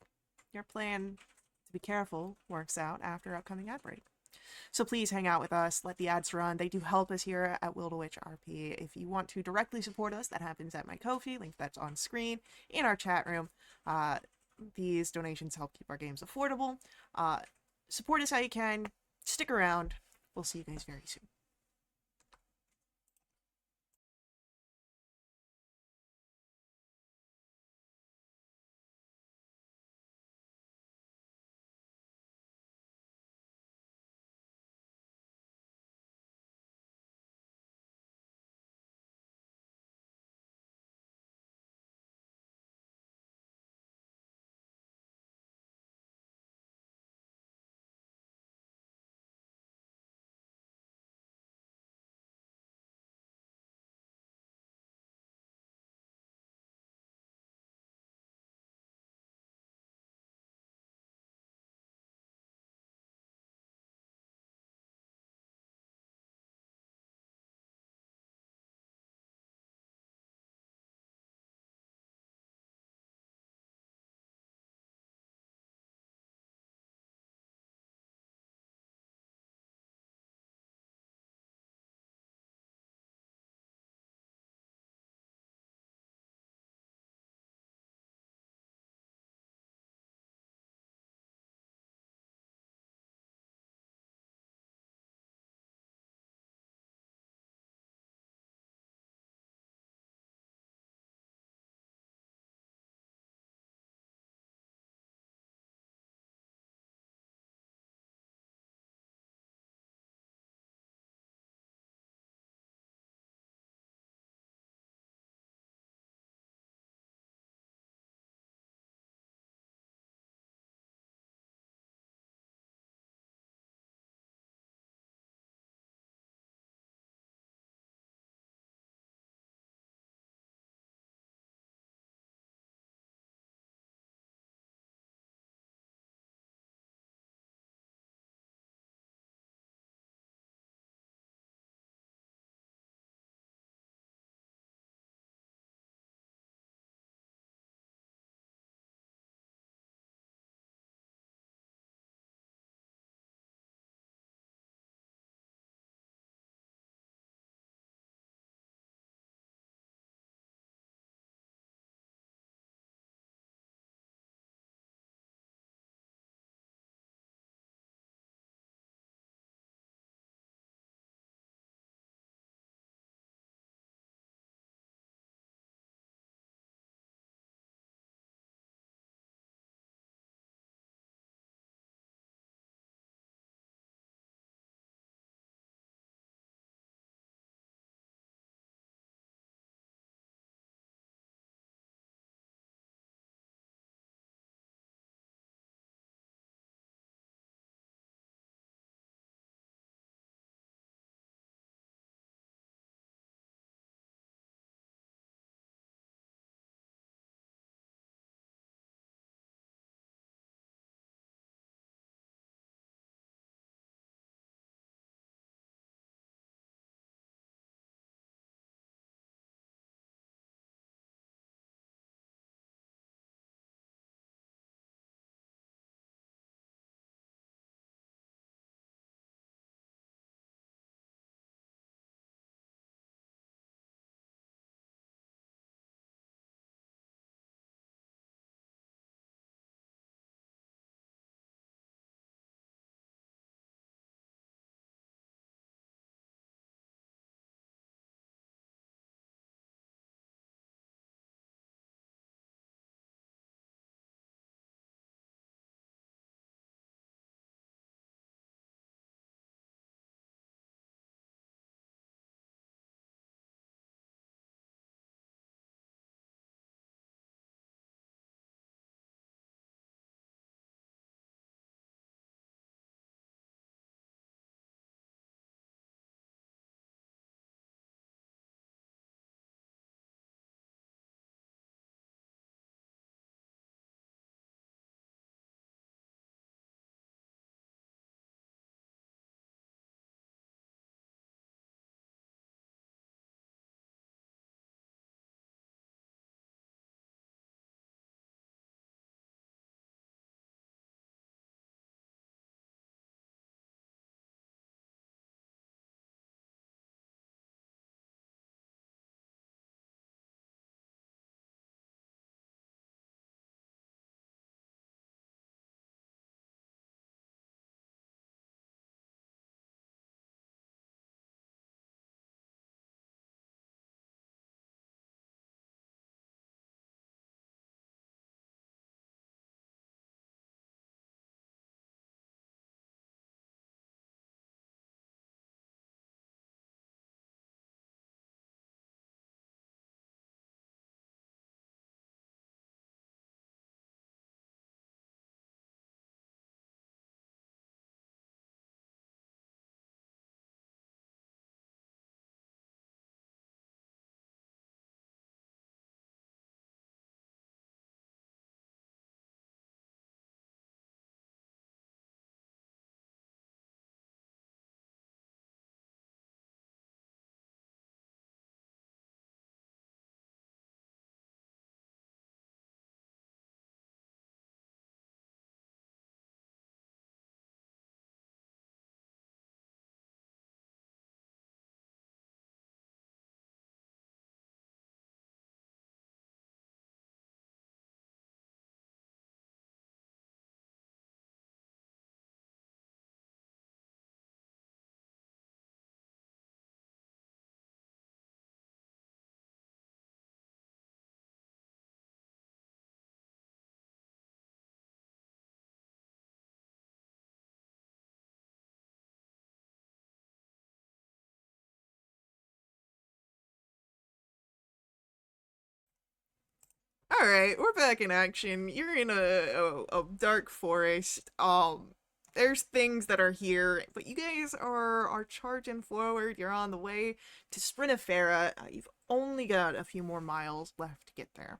your plan to be careful works out after upcoming ad break. So please hang out with us, let the ads run. They do help us here at Wildewitch RP. If you want to directly support us, that happens at my Ko-fi, link that's on screen, in our chat room. These donations help keep our games affordable. Support us how you can. Stick around. We'll see you guys very soon. right, we're back in action. You're in a dark forest. There's things that are here, but you guys are charging forward. You're on the way to Sprinifera. You've only got a few more miles left to get there.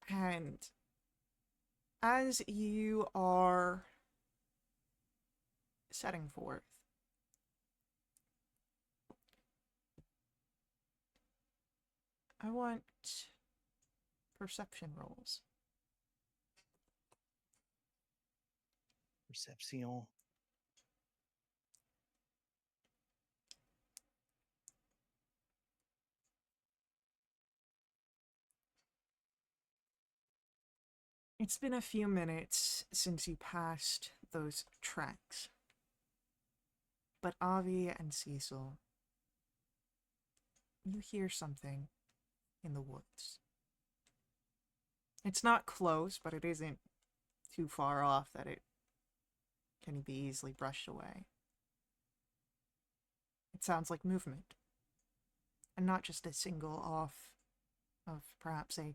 And as you are setting forth, I want perception rolls. Perception. It's been a few minutes since you passed those tracks. But Avi and Cecil, you hear something in the woods. It's not close, but it isn't too far off that it can be easily brushed away. It sounds like movement. And not just a single off of perhaps a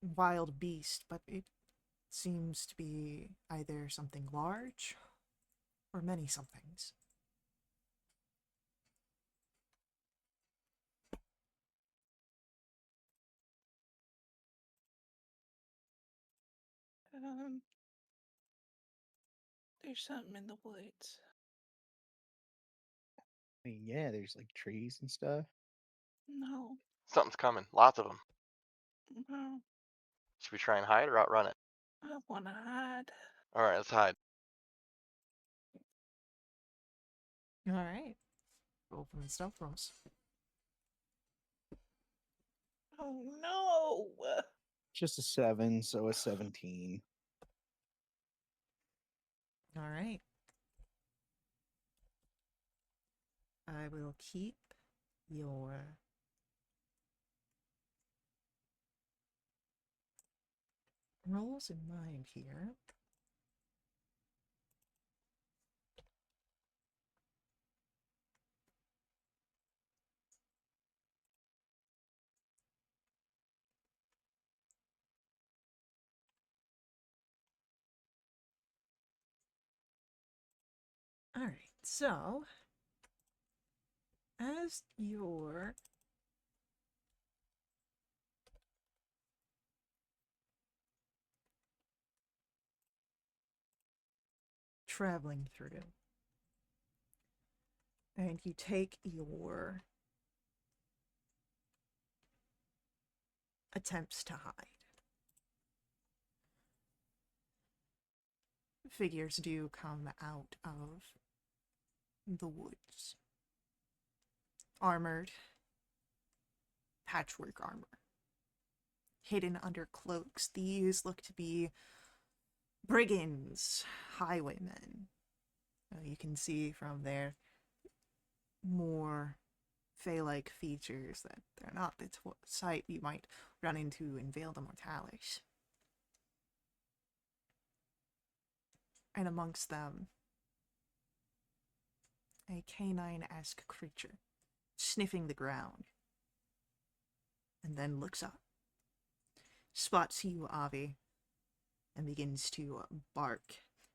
wild beast, but it seems to be either something large or many somethings. There's something in the woods. I mean, yeah, there's like trees and stuff. No, Something's coming. Lots of them. no, Should we try and hide or outrun it? I want to hide. All right, let's hide. Alright. Roll for the stealth rolls. Oh no! Just a 7, so a 17. Alright. I will keep your rolls in mind here. Alright, so as you're traveling through and you take your attempts to hide, figures do come out of the woods. Armored, patchwork armor. Hidden under cloaks, these look to be brigands, highwaymen. You can see from their more fey-like features that they're not the sight you might run into in Vale de Mortalis. And amongst them, a canine-esque creature, sniffing the ground, and then looks up, spots you, Avi, and begins to bark,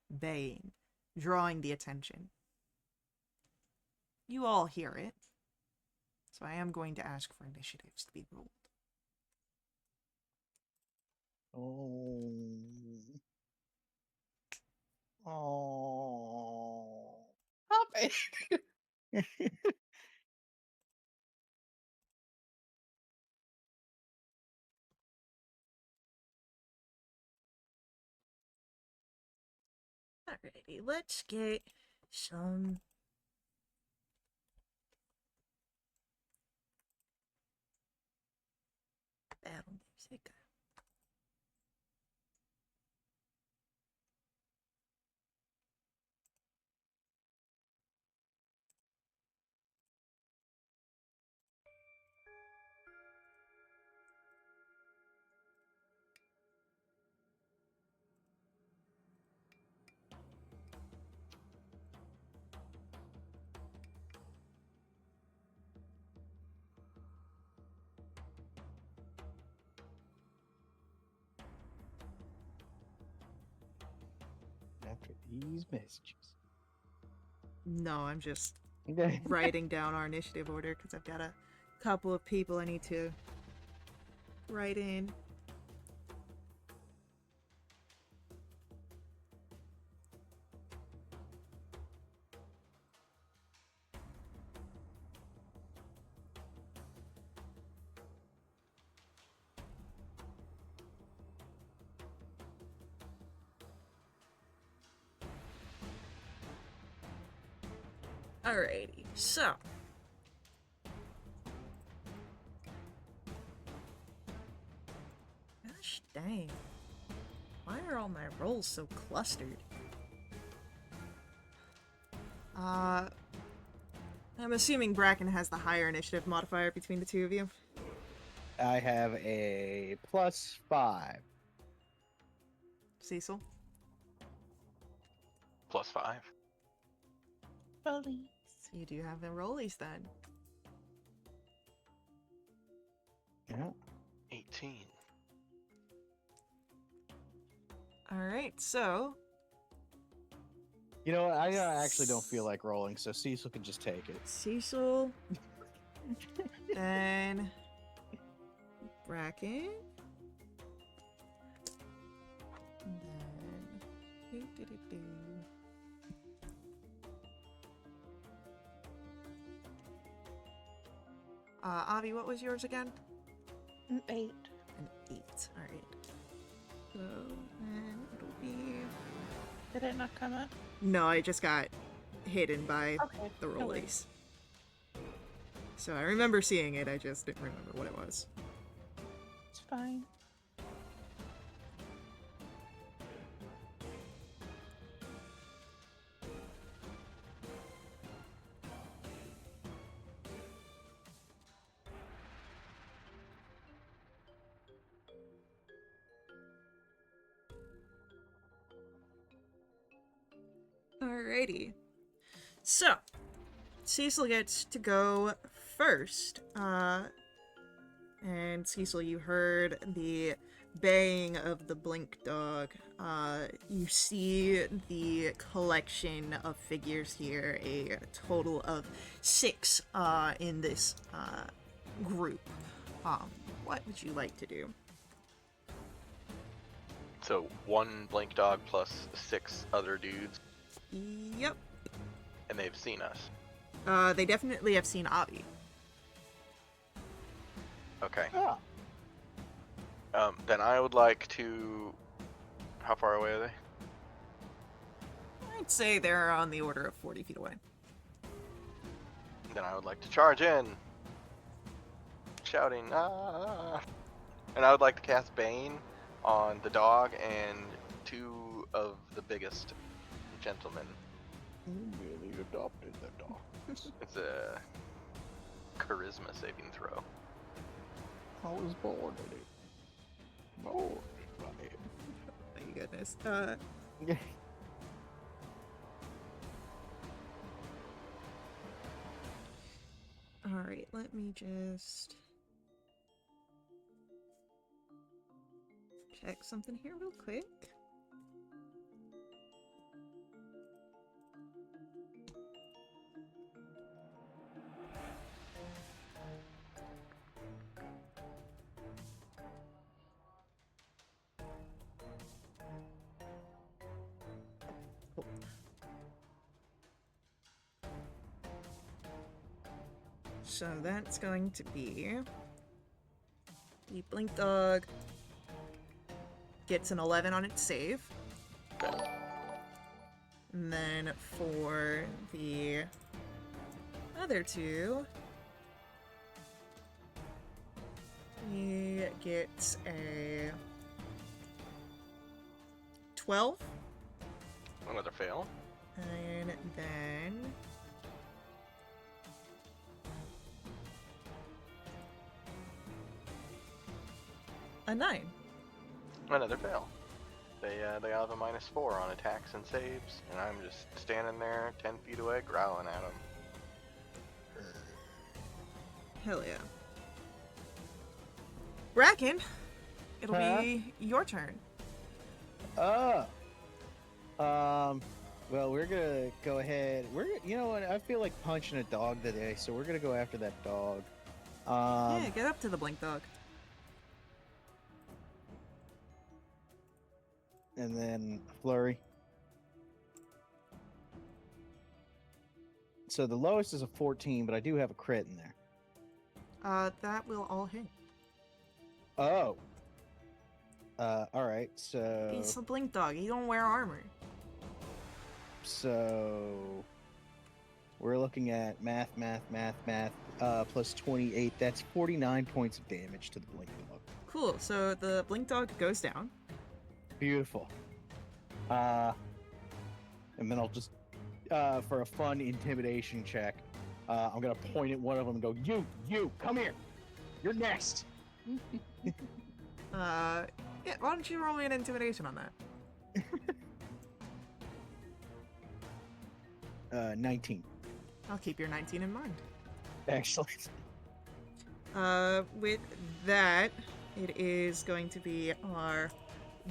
baying, drawing the attention. You all hear it, so I am going to ask for initiatives to be rolled. Oh. Oh. Stop it! Alrighty, let's get some battle music. after these messages. No, I'm just Okay. writing down our initiative order because I've got a couple of people I need to write in. Alrighty, so. Gosh dang. Why are all my rolls so clustered? I'm assuming Bracken has the higher initiative modifier between the two of you. I have a +5. Cecil? +5. Rollies. You do have the rollies then. Yeah. 18. Alright, so. You know what? I actually don't feel like rolling, so Cecil can just take it. Cecil. Then. Bracken. And then. Do-do-do-do. Avi, what was yours again? An 8. An 8. Alright. So, then it'll be. Did it not come up? No, I just got hidden by Okay. the no worries. rollies. So I remember seeing it, I just didn't remember what it was. It's fine. Alrighty. So, Cecil gets to go first. And Cecil, you heard the baying of the blink dog. You see the collection of figures here, a total of 6 in this group. What would you like to do? So 1 blink dog plus 6 other dudes, Yep. and they've seen us. They definitely have seen Avi. Okay. Ah. Then I would like to. How far away are they? I'd say they're on the order of 40 feet away. Then I would like to charge in, shouting, ah! And I would like to cast Bane on the dog and 2 of the biggest gentlemen. You really adopted the dog. It's a charisma saving throw. I was born in it. Born by it. Thank goodness. Alright, let me just check something here real quick. So that's going to be the blink dog gets an 11 on its save. And then for the other 2, he gets a 12. Another fail. And then a 9. Another fail. They all have a -4 on attacks and saves, and I'm just standing there 10 feet away growling at them. Hell yeah. Bracken, it'll be your turn. Well, we're gonna go ahead. You know what? I feel like punching a dog today, so we're gonna go after that dog. Yeah, get up to the blink dog. And then flurry. So the lowest is a 14, but I do have a crit in there. That will all hit. Oh. All right. So. He's a blink dog. He don't wear armor. So. We're looking at math, plus 28. That's 49 points of damage to the blink dog. Cool. So the blink dog goes down. Beautiful. And then I'll just, for a fun intimidation check, I'm gonna point at one of them and go, "You, come here. You're next." Yeah. Why don't you roll me an intimidation on that? 19. I'll keep your 19 in mind. Excellent. With that, it is going to be our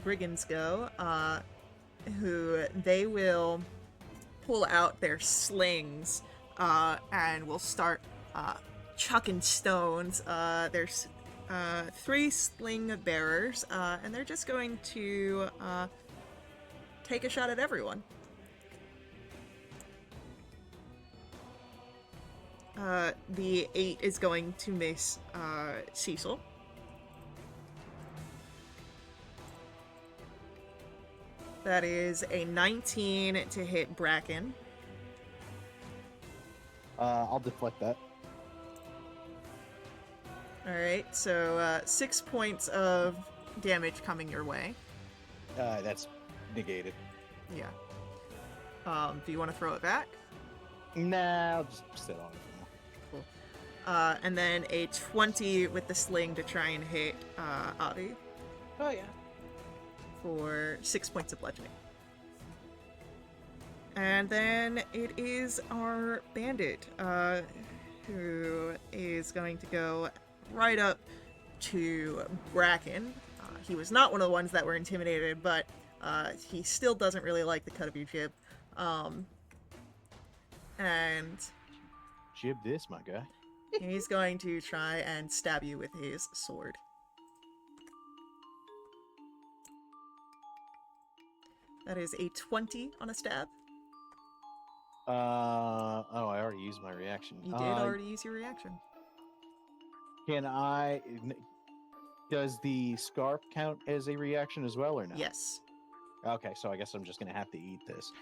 brigands go, who they will pull out their slings, and will start, chucking stones. There's, 3 sling bearers, and they're just going to, take a shot at everyone. The 8 is going to miss, Cecil. That is a 19 to hit Bracken. I'll deflect that. Alright, so 6 points of damage coming your way. That's negated. Yeah. Do you want to throw it back? Nah, I'll just sit on it for now. And then a 20 with the sling to try and hit Avi Oh yeah. for 6 points of bludgeoning. And then it is our bandit, who is going to go right up to Bracken. He was not one of the ones that were intimidated, but he still doesn't really like the cut of your jib. And Jib this, my guy. he's going to try and stab you with his sword. That is a 20 on a stab. Oh, I already used my reaction. You did already use your reaction. Can I... Does the scarf count as a reaction as well, or no? Yes. Okay, so I guess I'm just gonna have to eat this.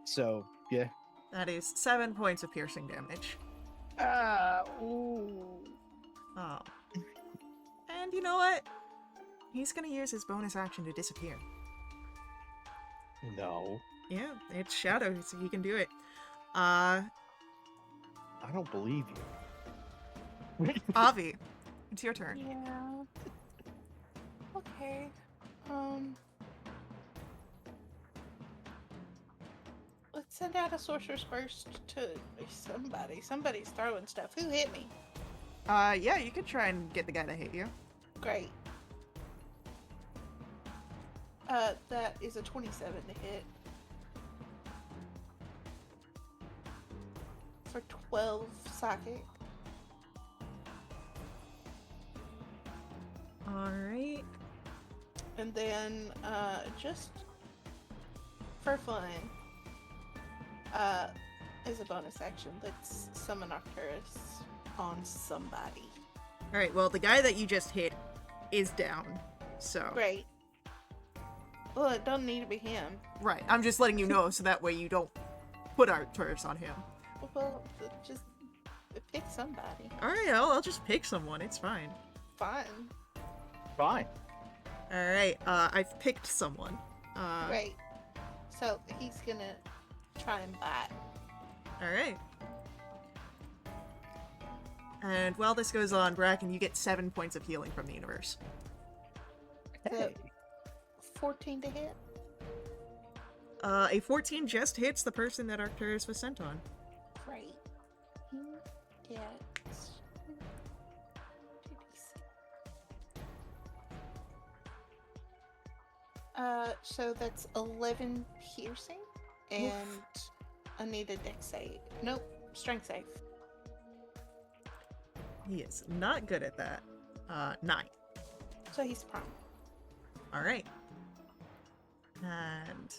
So, yeah. That is 7 points of piercing damage. Ooh. Oh. And you know what? He's gonna use his bonus action to disappear. No. Yeah, it's Shadow, so he can do it. I don't believe you. Avi, it's your turn. Yeah. Okay. Let's send out a sorcerer's burst to somebody. Somebody's throwing stuff. Who hit me? Yeah, you could try and get the guy to hit you. Great. That is a 27 to hit. For 12 psychic. Alright. And then, just for fun, as a bonus action, let's summon Arcturus on somebody. Alright, well, the guy that you just hit is down, so... Great. Well, it doesn't need to be him. Right, I'm just letting you know so that way you don't put Arcturus on him. Well, just pick somebody. Alright, I'll just pick someone, it's fine. Fine. Fine. Alright, I've picked someone. Great. So he's gonna try and bite. Alright. And while this goes on, Bracken, you get 7 points of healing from the universe. Hey. 14 to hit. A 14 just hits the person that Arcturus was sent on. Great. He gets 2d6. So that's 11 piercing, and I need a dex save. Nope, strength save. He is not good at that. 9. So he's prone. All right. And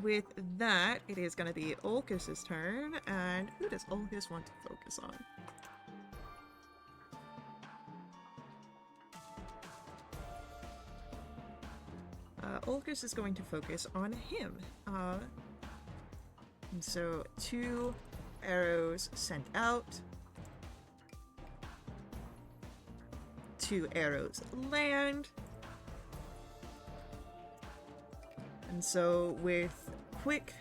with that, it is going to be Ulcus's turn. And who does Ulcus want to focus on? Ulcus is going to focus on him. And so 2 arrows sent out. 2 arrows land. And so with quick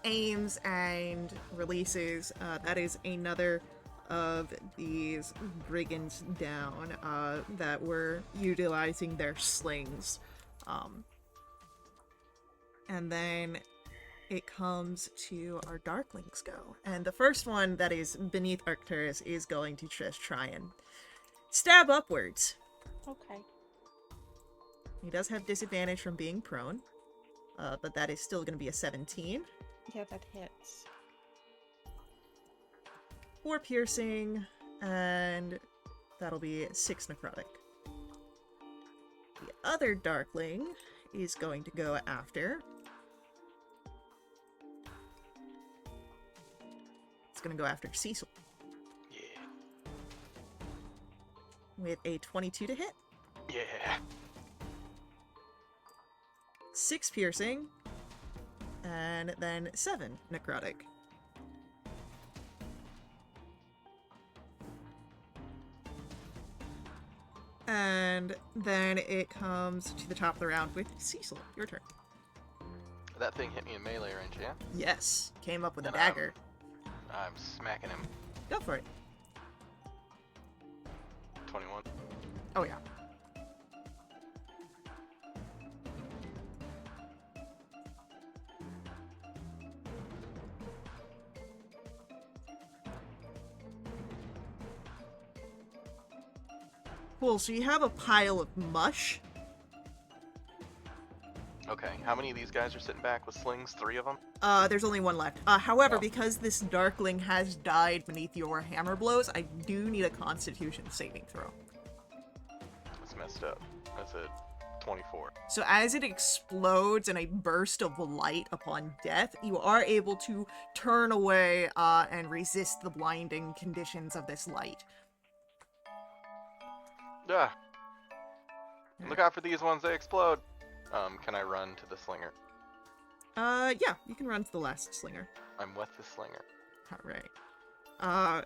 aims and releases, that is another of these brigands down that were utilizing their slings. And then it comes to our Darklings go. And the first one that is beneath Arcturus is going to just try and stab upwards. Okay. He does have disadvantage from being prone, but that is still going to be a 17. Yeah, that hits. 4 piercing, and that'll be 6 necrotic. The other Darkling is going to go after. It's going to go after Cecil Yeah. with a 22 to hit, Yeah. 6 piercing, and then 7 necrotic. And then it comes to the top of the round with Cecil. Your turn. That thing hit me in melee range, yeah? Yes, came up with a And, dagger. I'm smacking him. Go for it. 21. Oh yeah. Cool, so you have a pile of mush. Okay, how many of these guys are sitting back with slings? 3 of them? There's only 1 left. However, Oh. because this Darkling has died beneath your hammer blows, I do need a Constitution saving throw. That's messed up. That's a 24. So as it explodes in a burst of light upon death, you are able to turn away and resist the blinding conditions of this light. Ah! Look out for these ones, they explode! Can I run to the slinger? Yeah, you can run to the last slinger. I'm with the slinger. Alright.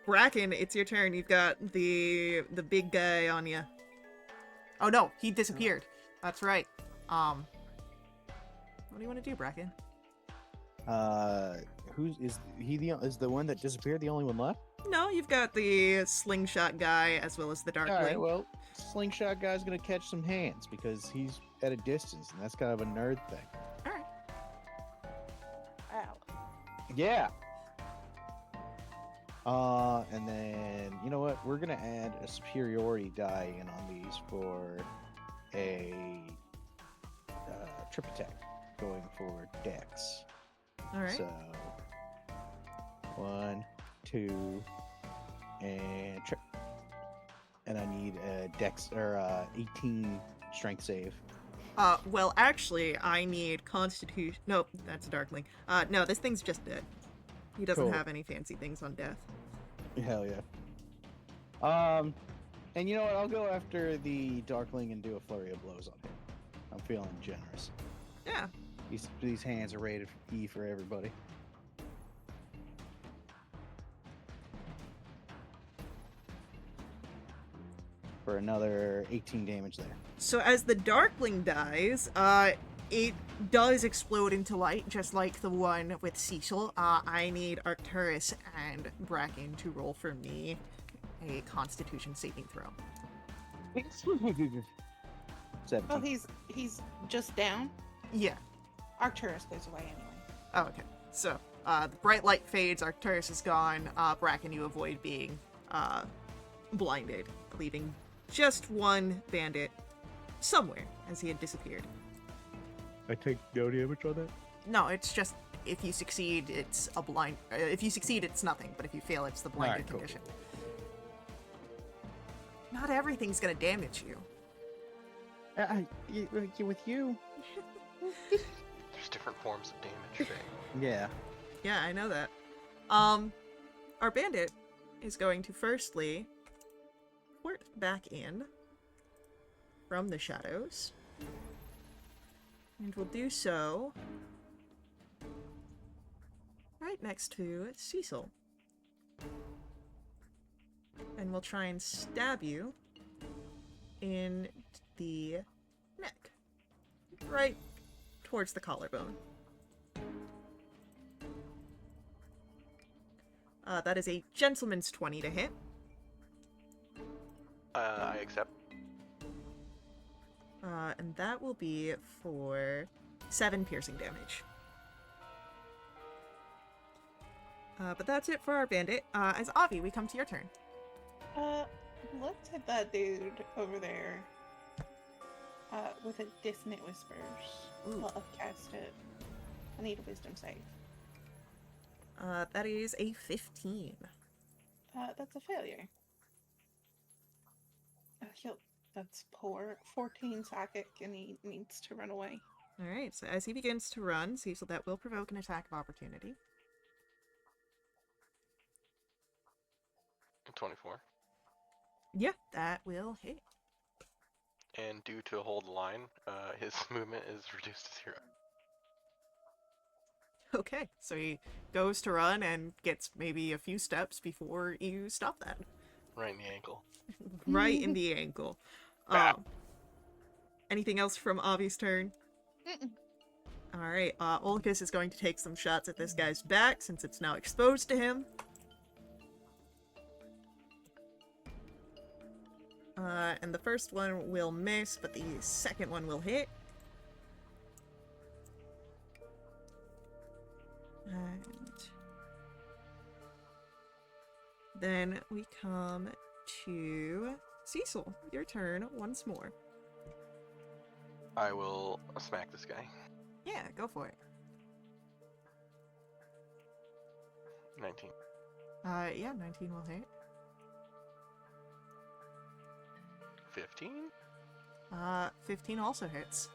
Bracken, it's your turn. You've got the big guy on you. Oh no, he disappeared. That's right. What do you want to do, Bracken? Is the one that disappeared the only one left? No, you've got the slingshot guy as well as the Darkling. All right, well, slingshot guy's gonna catch some hands because he's at a distance, and that's kind of a nerd thing. Alright. Ow. Yeah. And then you know what? We're gonna add a superiority die in on these for a trip attack going for Dex. Alright. So 1, 2, and trip. And I need a Dex or 18 strength save. Well, actually, I need Constitution. Nope, that's a Darkling. No, this thing's just dead. He doesn't Cool. have any fancy things on death. Hell yeah. And you know what? I'll go after the Darkling and do a flurry of blows on him. I'm feeling generous. Yeah. These hands are rated E for everybody. For another 18 damage there. So as the Darkling dies, it does explode into light, just like the one with Cecil. I need Arcturus and Bracken to roll for me a Constitution saving throw. 17. Oh, he's just down. Yeah. Arcturus goes away anyway. Oh, okay. So, the bright light fades, Arcturus is gone, Bracken, you avoid being blinded, leaving just one bandit somewhere as he had disappeared. I take no damage on that? No, it's just if you succeed, it's a blind. If you succeed, it's nothing. But if you fail, it's the blinded Alright, cool. condition. Not everything's gonna damage you. With you? There's different forms of damage. Faye. Yeah. Yeah, I know that. Our bandit is going to firstly port back in from the shadows, and will do so right next to Cecil. And we'll try and stab you in the neck, right towards the collarbone. That is a gentleman's 20 to hit. I accept. And that will be for 7 piercing damage. But that's it for our bandit. As Avi, we come to your turn. Let's hit that dude over there. With a dissonant whispers. Ooh. I'll upcast it. I need a wisdom save. That is a 15. That's a failure. That's poor. 14 psychic, and he needs to run away. Alright, so as he begins to run, Cecil, that will provoke an attack of opportunity. 24. Yeah, that will hit. And due to hold the line, his movement is reduced to 0. Okay, so he goes to run and gets maybe a few steps before you stop that. Right in the ankle. Right in the ankle. Anything else from Avi's turn? Mm-mm. Alright, Olcus is going to take some shots at this guy's back since it's now exposed to him. And the first one will miss, but the second one will hit. And then we come to Cecil. Your turn once more. I will smack this guy. Yeah, go for it. 19. Yeah, 19 will hit. 15? 15 also hits.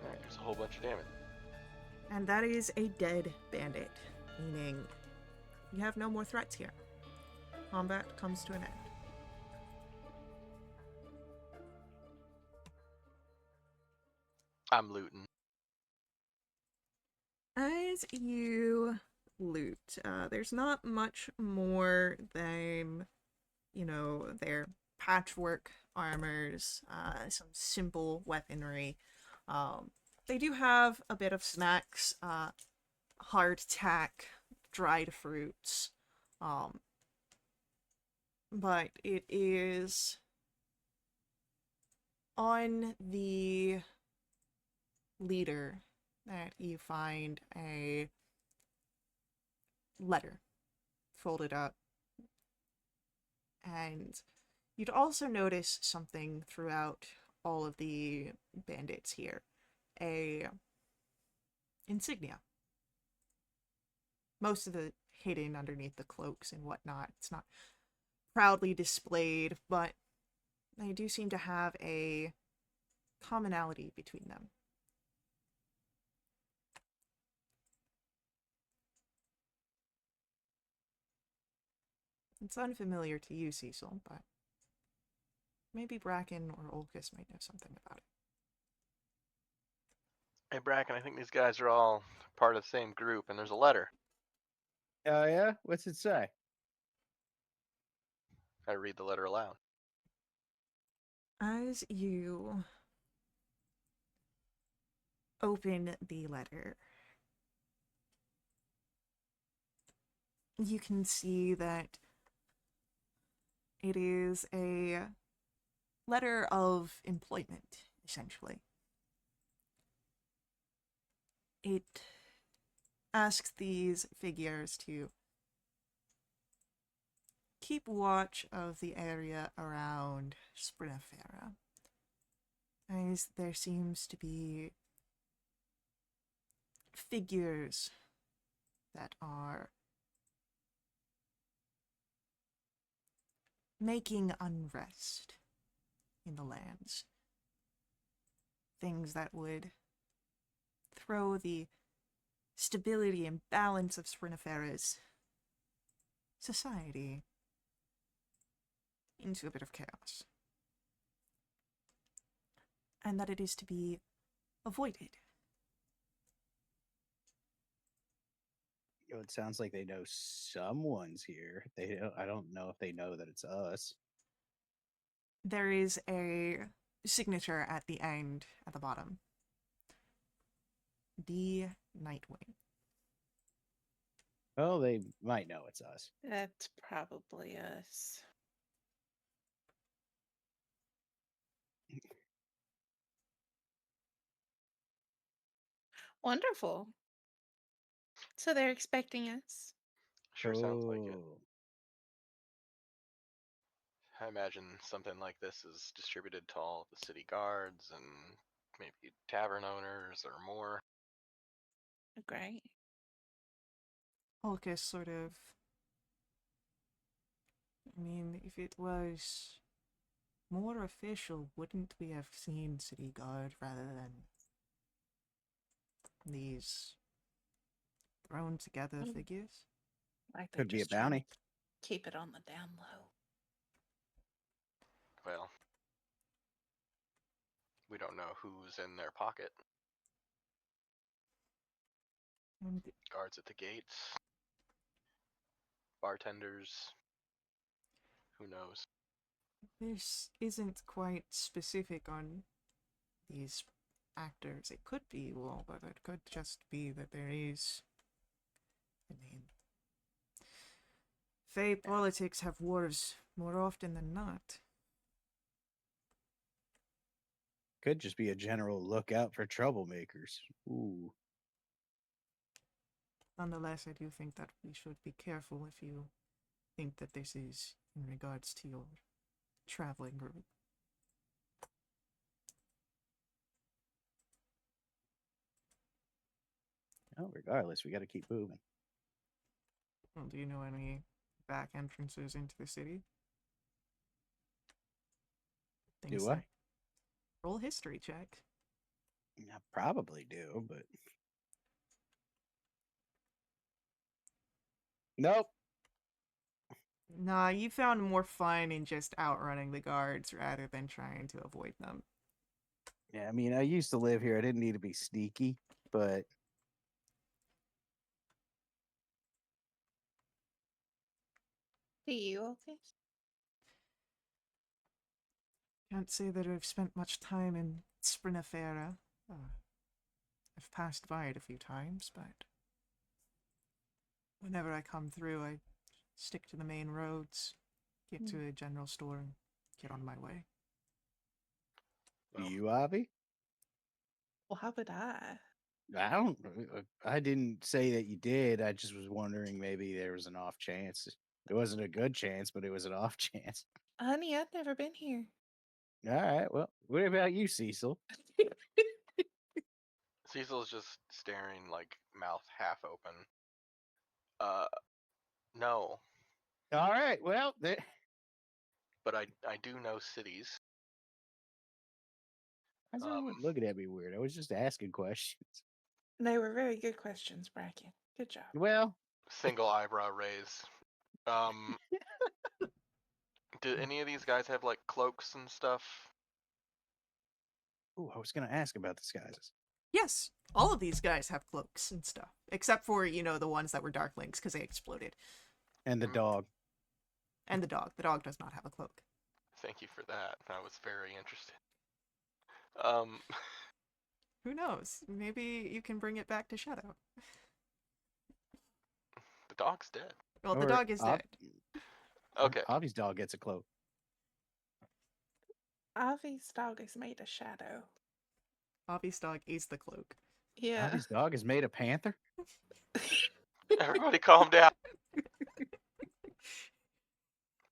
Alright, there's a whole bunch of damage. And that is a dead bandit, meaning you have no more threats here. Combat comes to an end. I'm looting. As you loot, there's not much more than, their patchwork armors, some simple weaponry. They do have a bit of snacks, hardtack, dried fruits, but it is on the leader that you find a letter folded up. And you'd also notice something throughout all of the bandits here. A insignia. Most of it hidden underneath the cloaks and whatnot. It's not proudly displayed, but they do seem to have a commonality between them. It's unfamiliar to you, Cecil, but maybe Bracken or Olcus might know something about it. Hey, Bracken, I think these guys are all part of the same group, and there's a letter. Oh, yeah? What's it say? I read the letter aloud. As you open the letter, you can see that it is a letter of employment, essentially. It asks these figures to keep watch of the area around Sprinafera, as there seems to be figures that are making unrest in the lands. Things that would throw the stability and balance of Sprinafera's society into a bit of chaos. And that it is to be avoided. It sounds like they know someone's here. I don't know if they know that it's us. There is a signature at the end, at the bottom. The Nightwing. Well, they might know it's us. That's probably us. Wonderful. So they're expecting us. Sure sounds like it. Oh. I imagine something like this is distributed to all the city guards and maybe tavern owners or more. Great. Ulcus sort of... I mean, if it was more official, wouldn't we have seen City Guard rather than these thrown together figures? Like Could be a just trying to bounty. Keep it on the down low. Well, we don't know who's in their pocket. And Guards at the gates, bartenders, who knows? this isn't quite specific on these actors. It could be, well, but it could just be that there is... I mean... Fey politics have wars more often than not. Could just be a general lookout for troublemakers. Ooh. Nonetheless, I do think that we should be careful if you think that this is in regards to your traveling group. Oh, regardless, we got to keep moving. Well, do you know any back entrances into the city? Do I? Roll history check. I probably do, but nope. Nah, you found more fun in just outrunning the guards rather than trying to avoid them. Yeah, I mean, I used to live here. I didn't need to be sneaky, but Do you, Opus? Can't say that I've spent much time in Sprinafera. I've passed by it a few times, but whenever I come through, I stick to the main roads, get to a general store, and get on my way. do Well, you, Avi? Well, how would I? I don't. I didn't say that you did. I just was wondering maybe there was an off chance. It wasn't a good chance, but it was an off chance. Honey, I've never been here. All right. Well, what about you, Cecil? Cecil's just staring, like, mouth half open. No, All right. Well, but I do know cities. how's everyone looking at me weird? I was just asking questions. They were very good questions, Bracken. Good job. Well, Single eyebrow raise. Do any of these guys have, like, cloaks and stuff? ooh, I was gonna ask about disguises. Yes, all of these guys have cloaks and stuff, except for, the ones that were Darklings because they exploded. And the dog. And the dog. The dog does not have a cloak. Thank you for that. I was very interested. Who knows? Maybe you can bring it back to Shadow. The dog's dead. Well, the Or dog is dead. Okay. Avi's dog gets a cloak. Avi's dog is made of shadow. Avi's dog is the cloak. Yeah. Avi's dog is made a panther. Everybody calm down.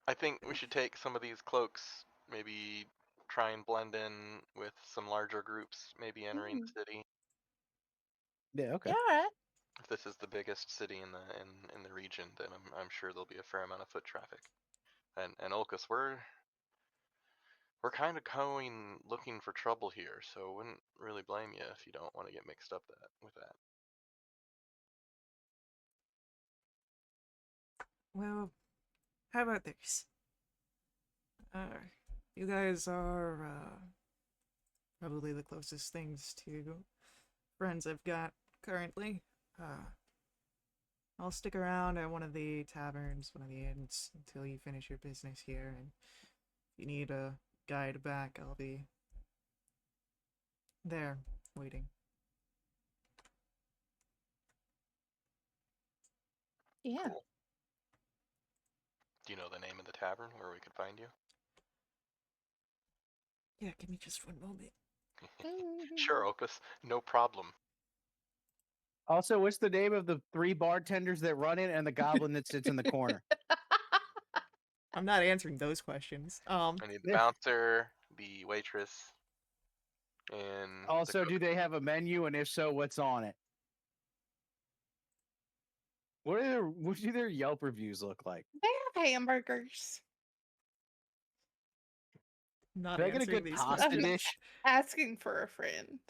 I think we should take some of these cloaks, maybe try and blend in with some larger groups, maybe entering the city. Yeah, okay. Yeah, all right. If this is the biggest city in the region, then I'm sure there'll be a fair amount of foot traffic. And Ulcus, we're kind of going looking for trouble here, so I wouldn't really blame you if you don't want to get mixed up with that. Well, how about this? You guys are probably the closest things to friends I've got currently. I'll stick around at one of the taverns, one of the inns, until you finish your business here, and if you need a guide back, I'll be there, waiting. Yeah. Cool. Do you know the name of the tavern where we could find you? Yeah, give me just one moment. Sure, Ulcus, no problem. Also, what's the name of the 3 bartenders that run it and the goblin that sits in the corner? I'm not answering those questions. I need the Yeah. bouncer, the waitress, and the Also, cook. do they have a menu, and if so, what's on it? What do their Yelp reviews look like? They have hamburgers. Not Can I get a answering good these pasta questions. dish? Asking for a friend.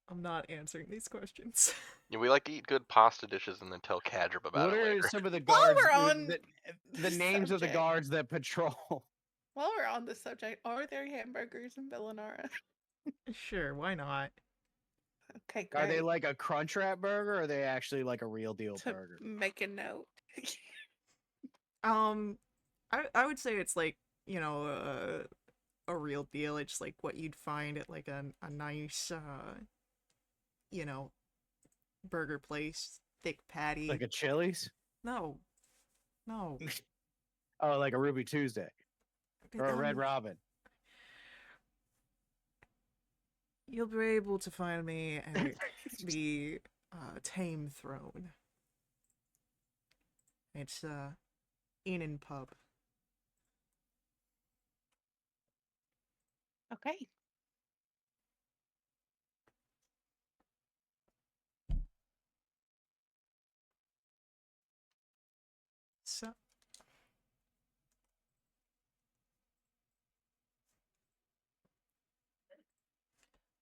I'm not answering these questions. Yeah, we like to eat good pasta dishes and then tell Kadrib about What it are later. some of the While guards? we're on The names of the subject. guards that patrol. While we're on the subject, are there hamburgers in Villanara? Sure, why not? Okay, Are they great. like a Crunchwrap burger, or are they actually like a real deal To burger? make a note. I would say it's like, you know, a real deal. It's like what you'd find at like a nice you know, burger place, thick patty. Like a Chili's? No. No. Oh, like a Ruby Tuesday or a Red Robin. You'll be able to find me at the Tame Throne. It's inn and pub. Okay. So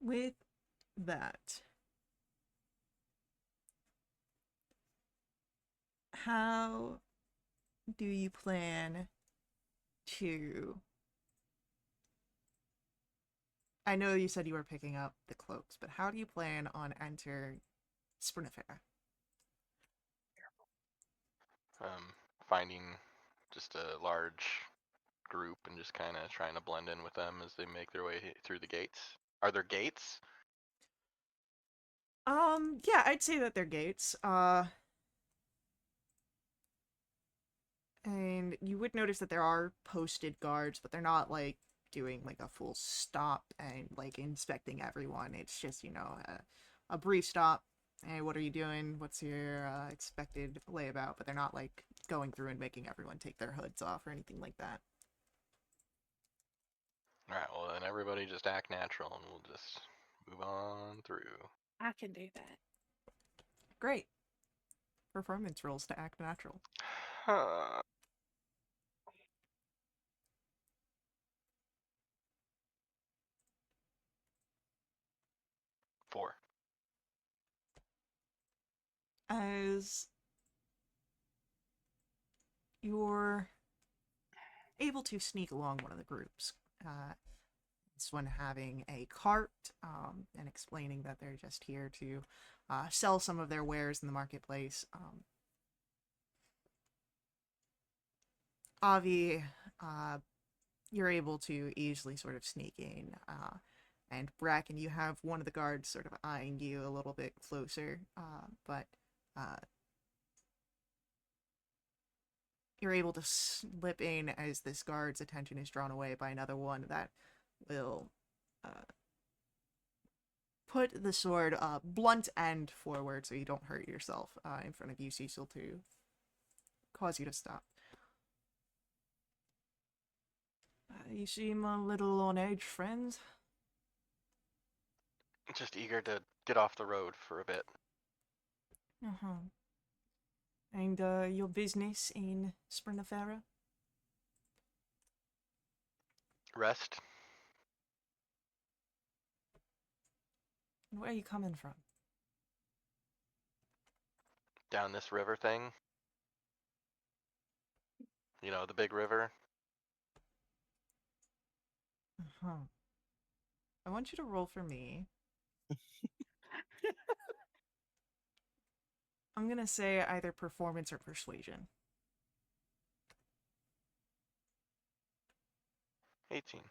with that, how do you plan to... I know you said you were picking up the cloaks, but how do you plan on enter Sprinaffair? Finding just a large group and just kind of trying to blend in with them as they make their way through the gates. Are there gates? Yeah, I'd say that they're gates. And you would notice that there are posted guards, but they're not like doing like a full stop and like inspecting everyone. It's just, you know, a brief stop. Hey, what are you doing? What's your expected layabout? But they're not like going through and making everyone take their hoods off or anything like that. Alright, well then everybody just act natural and we'll just move on through. I can do that. Great. Performance rolls to act natural. Huh. Four. As you're able to sneak along one of the groups, this one having a cart and explaining that they're just here to sell some of their wares in the marketplace. Avi, you're able to easily sort of sneak in. And Bracken, you have one of the guards sort of eyeing you a little bit closer, but you're able to slip in as this guard's attention is drawn away by another one that will put the sword blunt end forward so you don't hurt yourself in front of you, Cecil, to cause you to stop. You seem a little on edge, friend. Just eager to get off the road for a bit. Uh-huh. And, your business in Sprinafera? Rest. Where are you coming from? Down this river thing. You know, the big river. Uh-huh. I want you to roll for me. I'm gonna say either performance or persuasion. 18.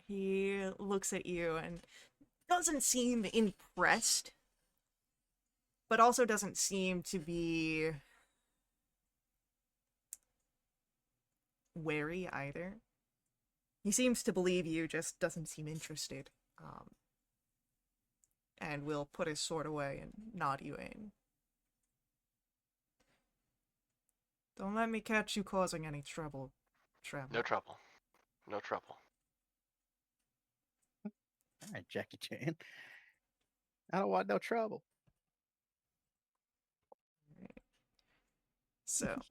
He looks at you and doesn't seem impressed, but also doesn't seem to be wary either. He seems to believe you, just doesn't seem interested. And will put his sword away and nod you in. Don't let me catch you causing any trouble, traveler. No trouble. No trouble. All right, Jackie Chan. I don't want no trouble. So,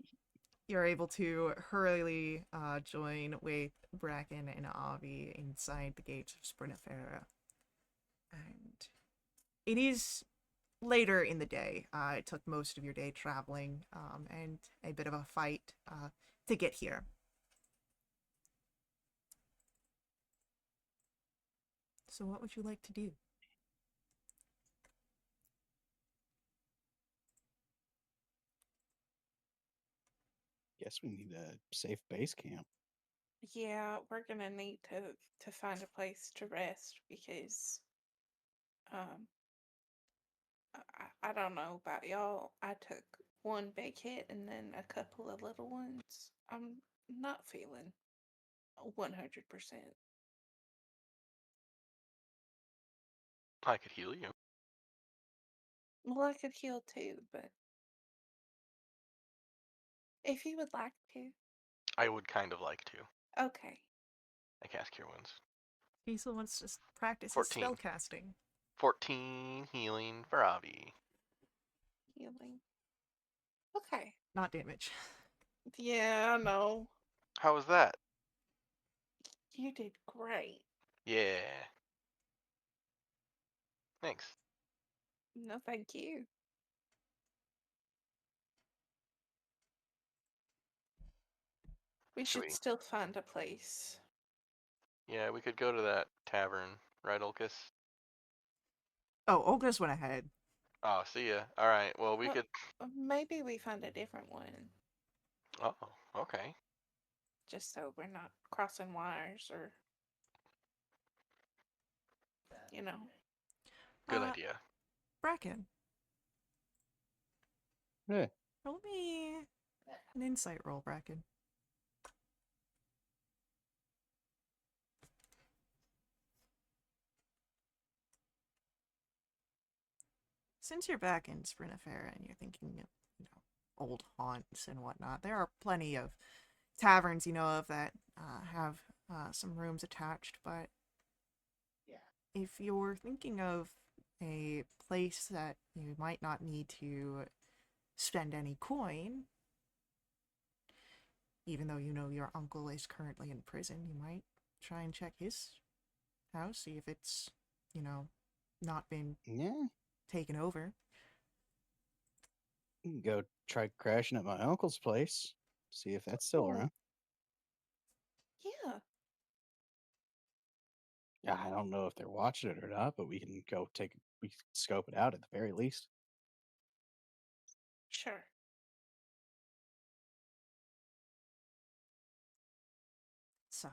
you're able to hurriedly join with Bracken and Avi inside the gates of Sprinafera. And it is later in the day. It took most of your day traveling and a bit of a fight to get here. So what would you like to do? Guess we need a safe base camp. Yeah, we're gonna need to find a place to rest because I don't know about y'all. I took one big hit and then a couple of little ones. I'm not feeling 100%. I could heal you. Well, I could heal too, but if you would like to, I would kind of like to. okay. I cast Cure Wounds. Cecil wants to practice his 14. spell casting. 14 healing for Avi. Healing. Okay. Not damage. Yeah, I know. How was that? You did great. Yeah. Thanks. No, thank you. We Should should we? still find a place. Yeah, we could go to that tavern, right, Ulcus? Oh, Olga's went ahead. Oh, see ya. All right. Well, we Well, could. Maybe we find a different one, Oh, okay. just so we're not crossing wires or, you know. Good idea. Bracken, Yeah. roll me an insight roll, Bracken. Since you're back in Sprinafera and you're thinking of, old haunts and whatnot, there are plenty of taverns you know of that have some rooms attached, but if you're thinking of a place that you might not need to spend any coin, even though you know your uncle is currently in prison, you might try and check his house, see if it's, not been Yeah. taken over. You can go try crashing at my uncle's place. See if that's still Oh. around. Yeah. Yeah, I don't know if they're watching it or not, but we can we can scope it out at the very least. Sure. So,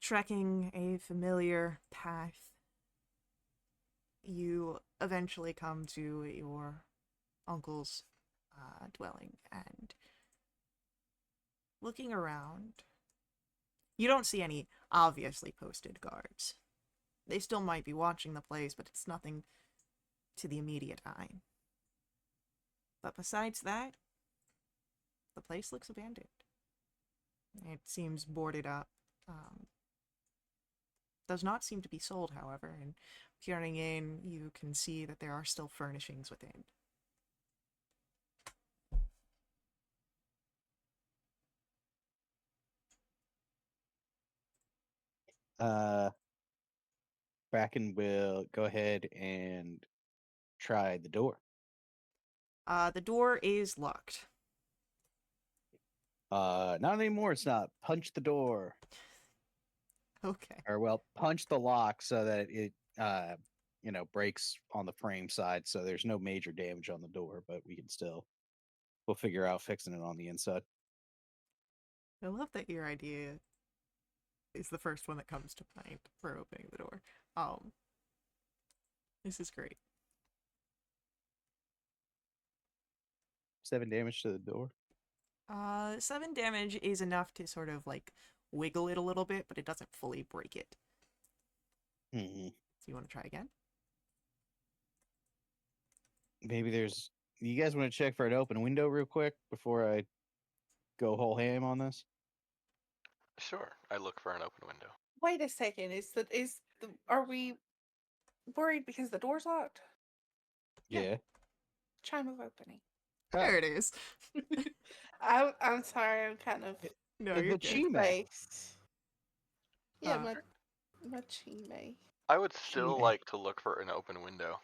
trekking a familiar path, you eventually come to your uncle's dwelling, and looking around, you don't see any obviously posted guards. They still might be watching the place, but it's nothing to the immediate eye. But besides that, the place looks abandoned. It seems boarded up. Does not seem to be sold, however, and peering in, you can see that there are still furnishings within. Uh, Bracken will go ahead and try the door. The door is locked. Not anymore. It's not. Punch the door, Okay. or well, punch the lock so that it, breaks on the frame side, so there's no major damage on the door, but we can still, we'll figure out fixing it on the inside. I love that your idea is the first one that comes to mind for opening the door. This is great. 7 damage to the door. 7 damage is enough to sort of like wiggle it a little bit, but it doesn't fully break it. Hmm. So you want to try again? Maybe there's. You guys want to check for an open window real quick before I go whole ham on this? Sure, I look for an open window. Wait a second. Are we worried because the door's locked? Yeah. Chime of opening. There it is. I'm sorry. I'm kind of No, The you're good. Chime. face. Yeah, Uh, my chime. I would still Shit. like to look for an open window.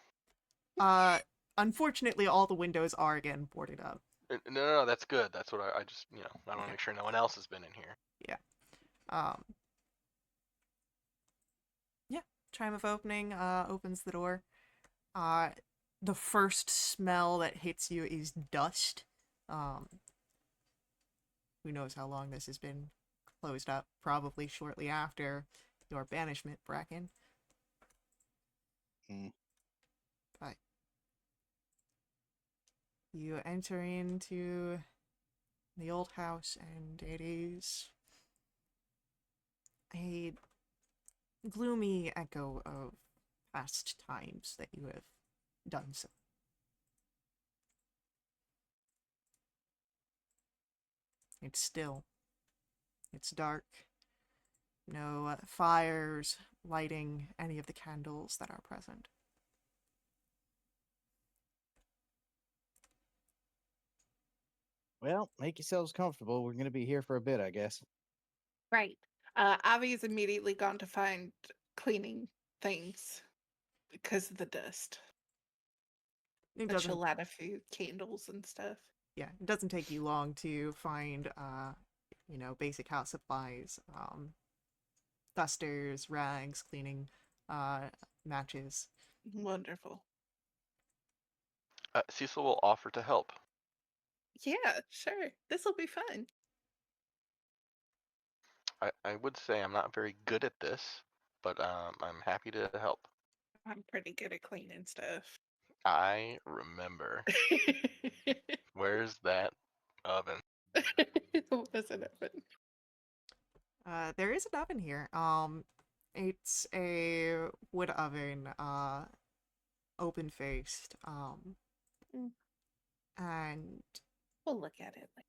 Unfortunately, all the windows are again boarded up. No, that's good. That's what I just, I want Okay. to make sure no one else has been in here. Yeah, chime of opening opens the door. The first smell that hits you is dust. Who knows how long this has been closed up? Probably shortly after your banishment, Bracken. Hmm. But you enter into the old house, and it is a gloomy echo of past times that you have done so. It's still. It's dark. No fires lighting any of the candles that are present. Well, make yourselves comfortable. We're going to be here for a bit, I guess. Right. Avi's immediately gone to find cleaning things because of the dust. It But she'll doesn't. light a few candles and stuff. Yeah, it doesn't take you long to find, basic house supplies, dusters, rags, cleaning, matches. Wonderful. Cecil will offer to help. Yeah, sure. This will be fun. I would say I'm not very good at this, but I'm happy to help. I'm pretty good at cleaning stuff. I remember. Where's that oven? It wasn't open. There is an oven here. It's a wood oven, open-faced, and We'll look at it later.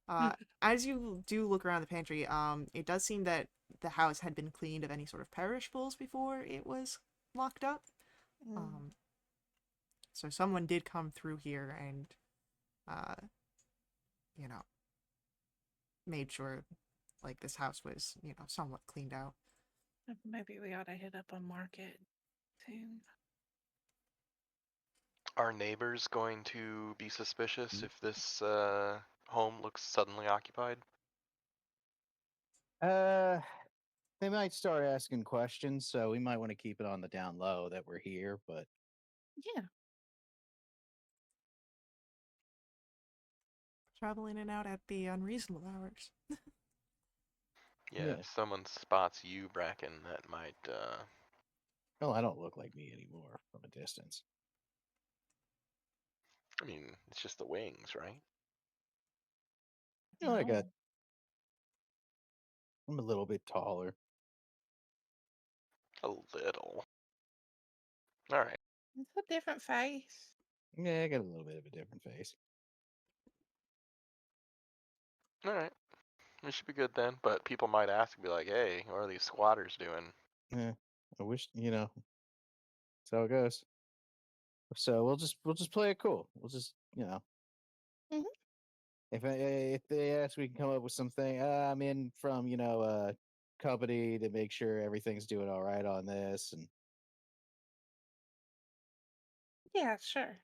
yeah. As you do look around the pantry, it does seem that the house had been cleaned of any sort of perishables before it was locked up. So someone did come through here and, made sure, like, this house was, somewhat cleaned out. Maybe we ought to hit up on market soon. Are neighbors going to be suspicious if this home looks suddenly occupied? They might start asking questions, so we might want to keep it on the down low that we're here, but Yeah. Travel in and out at the unreasonable hours. Yeah, Yeah. if someone spots you, Bracken, that might. well, I don't look like me anymore from a distance. I mean, it's just the wings, right? You know, No. I'm a little bit taller. A little. All right. It's a different face. Yeah, I got a little bit of a different face. All right, we should be good then. But people might ask and be like, "Hey, what are these squatters doing?" Yeah, I wish that's how it goes. So we'll just play it cool. We'll just Mhm. if they ask, we can come up with something. I'm in from company to make sure everything's doing all right on this, and Yeah, sure.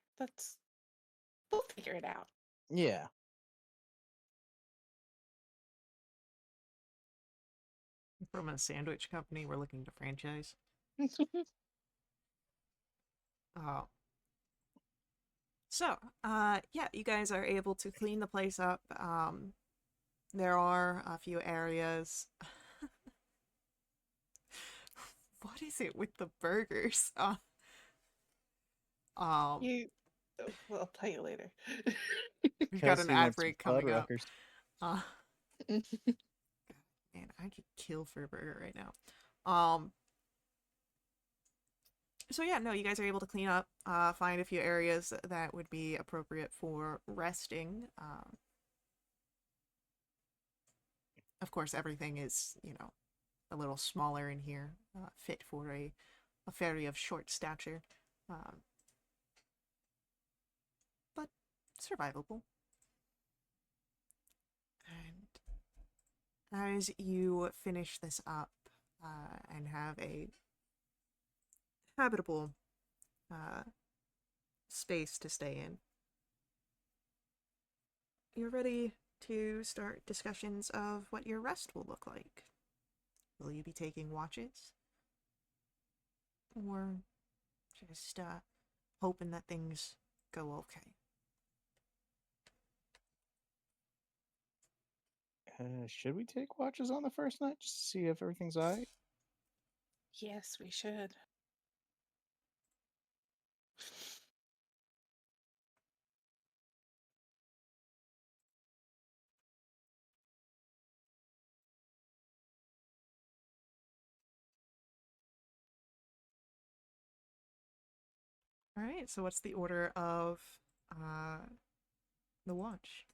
We'll figure it out. yeah, From a sandwich company, we're looking to franchise. Uh, yeah, you guys are able to clean the place up. There are a few areas. What is it with the burgers? Um, you, well, I'll tell you later. we've got an Kelsey ad wants some break coming up. Fuddruckers. Uh, man, I could kill for a burger right now. So yeah, no, you guys are able to clean up, find a few areas that would be appropriate for resting. Of course, everything is, a little smaller in here, fit for a fairy of short stature, um, but survivable. And as you finish this up and have a habitable uh, space to stay in, you're ready to start discussions of what your rest will look like. Will you be taking watches? Or just hoping that things go okay? Should we take watches on the first night just to see if everything's all right? Yes, we should. Alright, so what's the order of uh, the watch?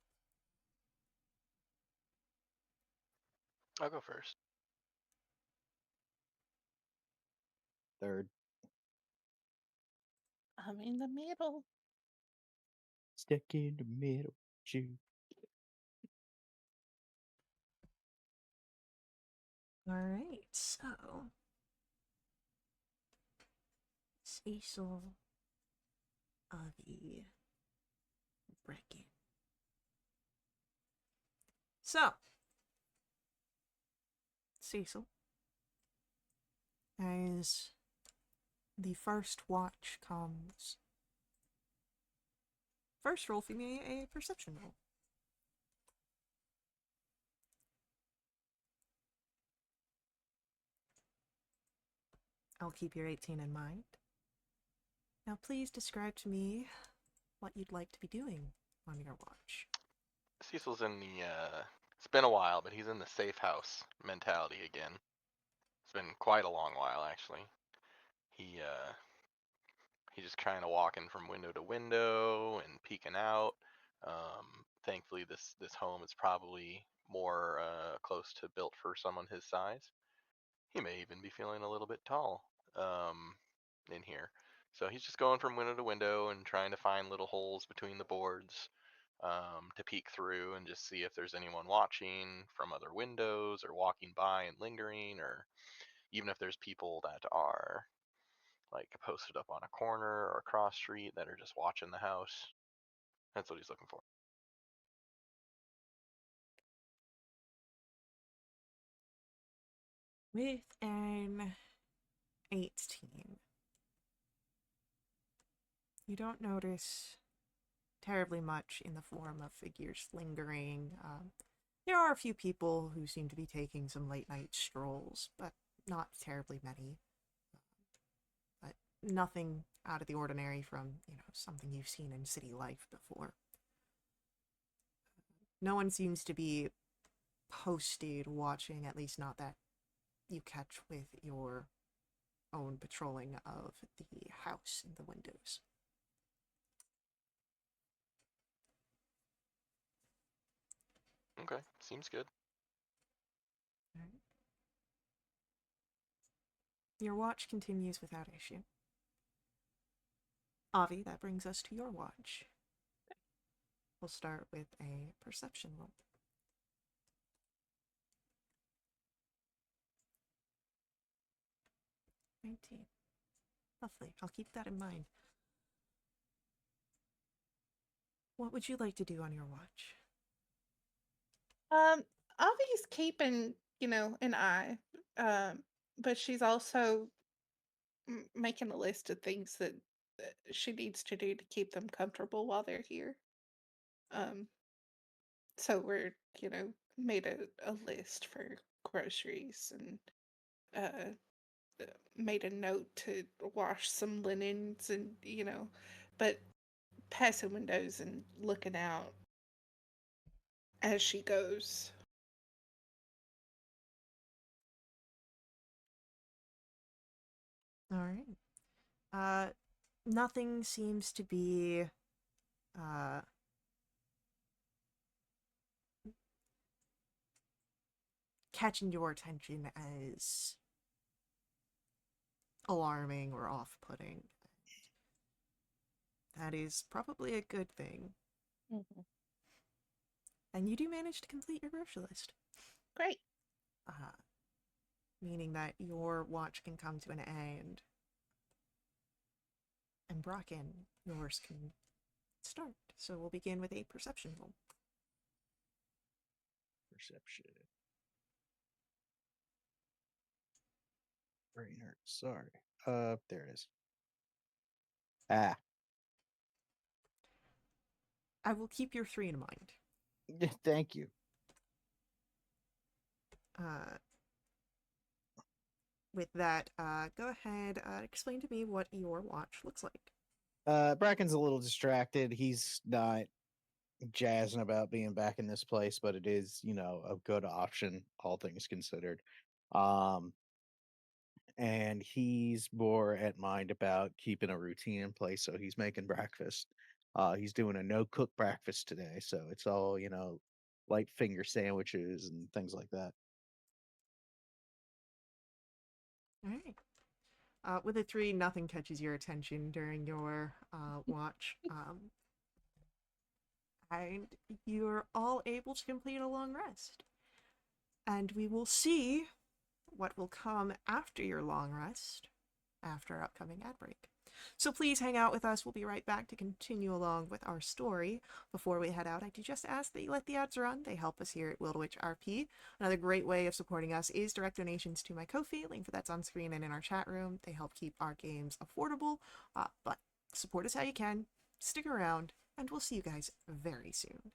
I'll go first. Third, I'm in the middle. stuck in the middle. Shoot. Alright, so Cecil, Avi, Brecken. So, Cecil, as the first watch comes, first roll for me a perception roll. I'll keep your 18 in mind. Now please describe to me what you'd like to be doing on your watch. Cecil's in the. It's been a while, but he's in the safe house mentality again. It's been quite a long while, actually. He's just kind of walking from window to window and peeking out. Thankfully, this home is probably more close to built for someone his size. He may even be feeling a little bit tall in here. So he's just going from window to window and trying to find little holes between the boards to peek through and just see if there's anyone watching from other windows or walking by and lingering, or even if there's people that are like posted up on a corner or a cross street that are just watching the house. That's what he's looking for. With an 18, you don't notice terribly much in the form of figures lingering. There are a few people who seem to be taking some late night strolls, but not terribly many. But nothing out of the ordinary from, something you've seen in city life before. No one seems to be posted watching, at least not that you catch with your own patrolling of the house and the windows. Okay, seems good. Alright. Your watch continues without issue. Avi, that brings us to your watch. We'll start with a perception roll. 19. Lovely. I'll keep that in mind. What would you like to do on your watch? Avi's keeping, an eye. But she's also making a list of things that she needs to do to keep them comfortable while they're here. Um, so we're, made a list for groceries and made a note to wash some linens and, but passing windows and looking out as she goes. All right. Nothing seems to be uh catching your attention as alarming or off-putting. That is probably a good thing. Mm-hmm. And you do manage to complete your grocery list. Great. Meaning that your watch can come to an end. And Bracken, yours can start. So we'll begin with a perception roll. Perception. Brain hurt. Sorry. There it is. Ah. I will keep your 3 in mind. Yeah, thank you. With that, go ahead, explain to me what your watch looks like. Bracken's a little distracted. He's not jazzing about being back in this place, but it is, a good option, all things considered. And he's more at mind about keeping a routine in place, so he's making breakfast. He's doing a no-cook breakfast today, so it's all, light finger sandwiches and things like that. All right. With a 3, nothing catches your attention during your watch. And you're all able to complete a long rest. And we will see what will come after your long rest, after our upcoming ad break. So please hang out with us. We'll be right back to continue along with our story. Before we head out, I do just ask that you let the ads run. They help us here at Wildewitch RP. Another great way of supporting us is direct donations to my Ko-fi. Link for that's on screen and in our chat room. They help keep our games affordable, but support us how you can. Stick around, and we'll see you guys very soon.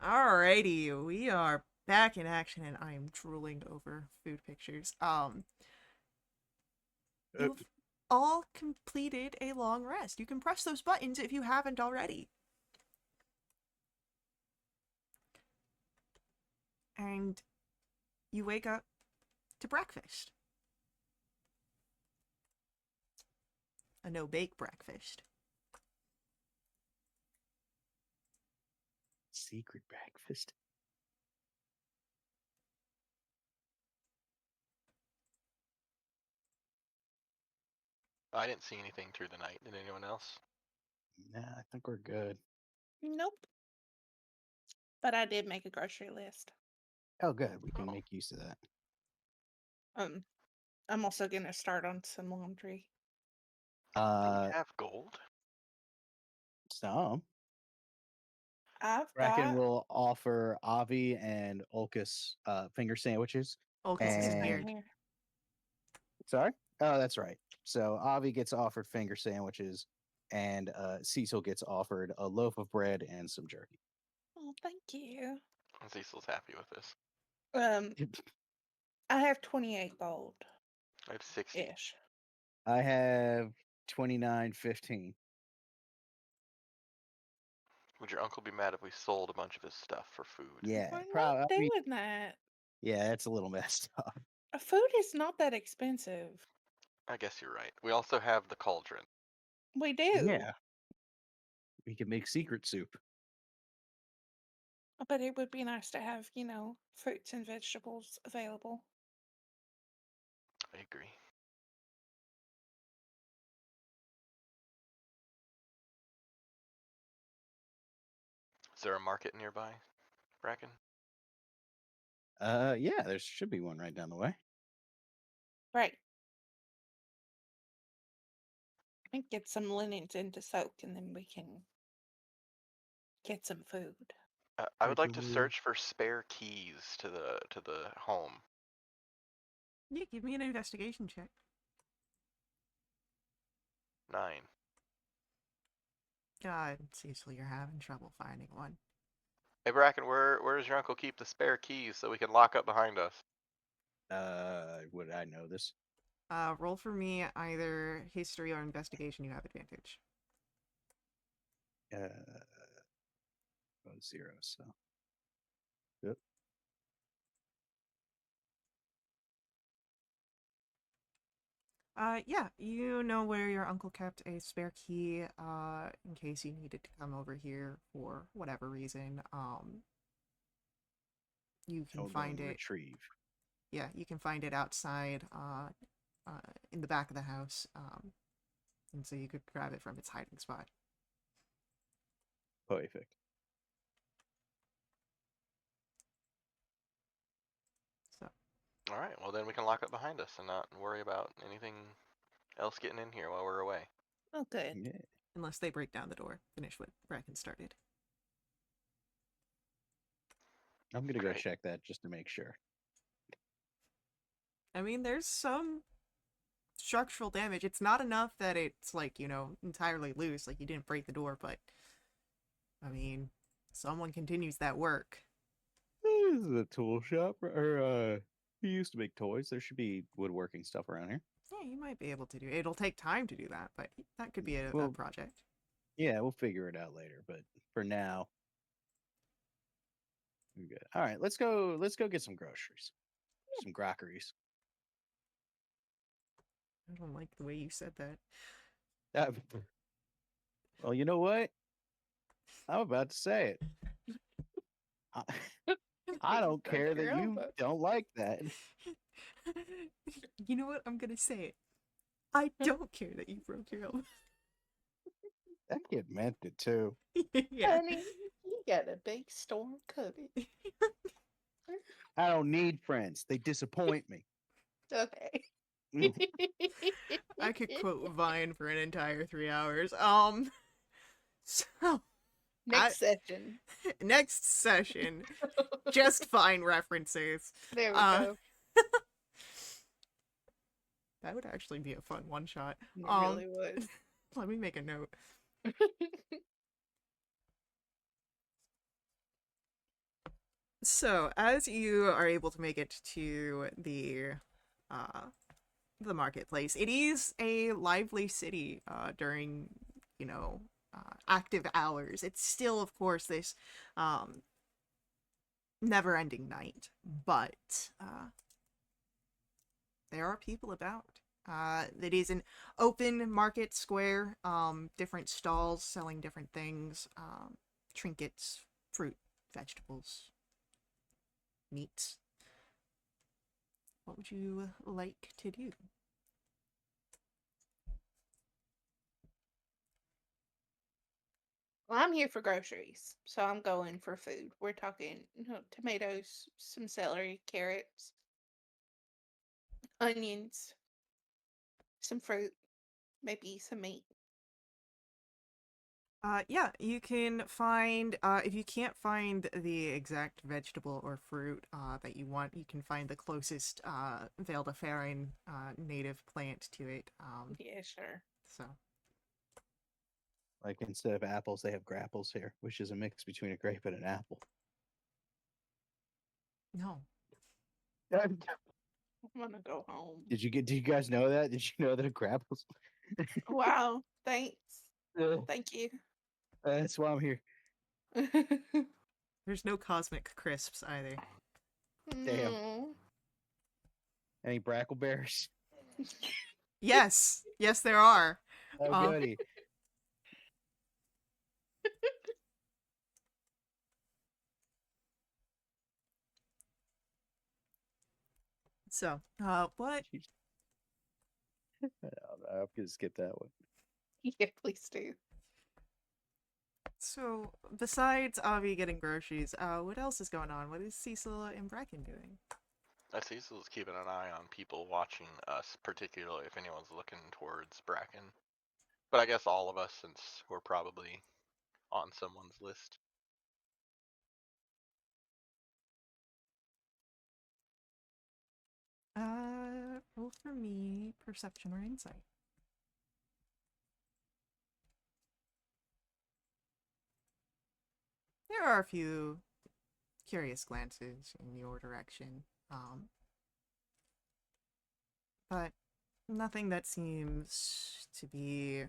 Alrighty, we are back in action, and I am drooling over food pictures. You've all completed a long rest. You can press those buttons if you haven't already. And you wake up to breakfast. A no-bake breakfast. Secret breakfast. I didn't see anything through the night. Did anyone else? Nah, I think we're good. Nope. But I did make a grocery list. Oh, good. We can Oh. make use of that. I'm also gonna start on some laundry. Do Uh, we have gold? some. I've Bracken got will offer Avi and Ulcus finger sandwiches. Ulcus is Ulcus not scared. here. Sorry? Oh, that's right. So Avi gets offered finger sandwiches, and Cecil gets offered a loaf of bread and some jerky. Oh, thank you. Cecil's happy with this. I have 28 gold I have 60. ish. I have 29.15. Would your uncle be mad if we sold a bunch of his stuff for food? Yeah, We're not probably. doing that. Yeah, that's a little messed up. Food is not that expensive. I guess you're right. We also have the cauldron. We do. Yeah, we can make secret soup. But it would be nice to have, fruits and vegetables available. I agree. Is there a market nearby, Bracken? Yeah, there should be one right down the way. Right. And get some linens into soak and then we can get some food. I would like to Microwave. search for spare keys to the home. Yeah, give me an investigation check. 9. God, Cecil, you're having trouble finding one. Hey Bracken, where does your uncle keep the spare keys so we can lock up behind us? Would I know this? Roll for me either history or investigation. You have advantage. 0, so. Yep. Yeah, you know where your uncle kept a spare key, in case you needed to come over here for whatever reason. You can I'll go find and it. retrieve. Yeah, you can find it outside, in the back of the house, and so you could grab it from its hiding spot. Perfect. So, All right, well then we can lock up behind us and not worry about anything else getting in here while we're away. Oh, good. Yeah. unless they break down the door, finish what Bracken started. I'm gonna go Great. check that just to make sure. I mean, there's some structural damage. It's not enough that it's like, entirely loose, like you didn't break the door, but I mean, someone continues that work. This is a tool shop, or he used to make toys. There should be woodworking stuff around here. Yeah, you might be able to do it. It'll take time to do that, but that could be a Well, project. Yeah, we'll figure it out later. But for now, we're good. All right, let's go. Let's go get some groceries, some crockeries. I don't like the way you said that. Well, you know what? I'm about to say it. I don't care that you don't like that. You know what? I'm gonna say it. I don't care that you broke your elbow. That kid meant it too. Yeah. Honey, you got a big storm coming. I don't need friends. They disappoint me. Okay. I could quote Vine for an entire 3 hours. So Next session. next session, just fine references. There we Uh, go. That would actually be a fun one shot. It really was. Let me make a note. So, as you are able to make it to the marketplace, it is a lively city during, you know, active hours. It's still, of course, this never-ending night, but there are people about. It is an open market square, different stalls selling different things, trinkets, fruit, vegetables, meats. What would you like to do? Well, I'm here for groceries, so I'm going for food. We're talking, tomatoes, some celery, carrots, onions, some fruit, maybe some meat. Yeah, you can find, if you can't find the exact vegetable or fruit, that you want, you can find the closest, Wildewich, native plant to it, Yeah, sure. so. Like instead of apples, they have grapples here, which is a mix between a grape and an apple. No. I'm gonna go home. Did you guys know that? Did you know that a grapples? Wow, thanks. Thank you. That's why I'm here. There's no cosmic crisps either. Damn. No. Any brackleberries? Yes! Yes, there are! Oh, Um, goody. So, what? Jeez. I'm gonna skip that one. Yeah, please do. So, besides Avi getting groceries, what else is going on? What is Cecil and Bracken doing? Cecil's keeping an eye on people watching us, particularly if anyone's looking towards Bracken. But I guess all of us, since we're probably on someone's list. Roll for me perception or insight. There are a few curious glances in your direction, but nothing that seems to be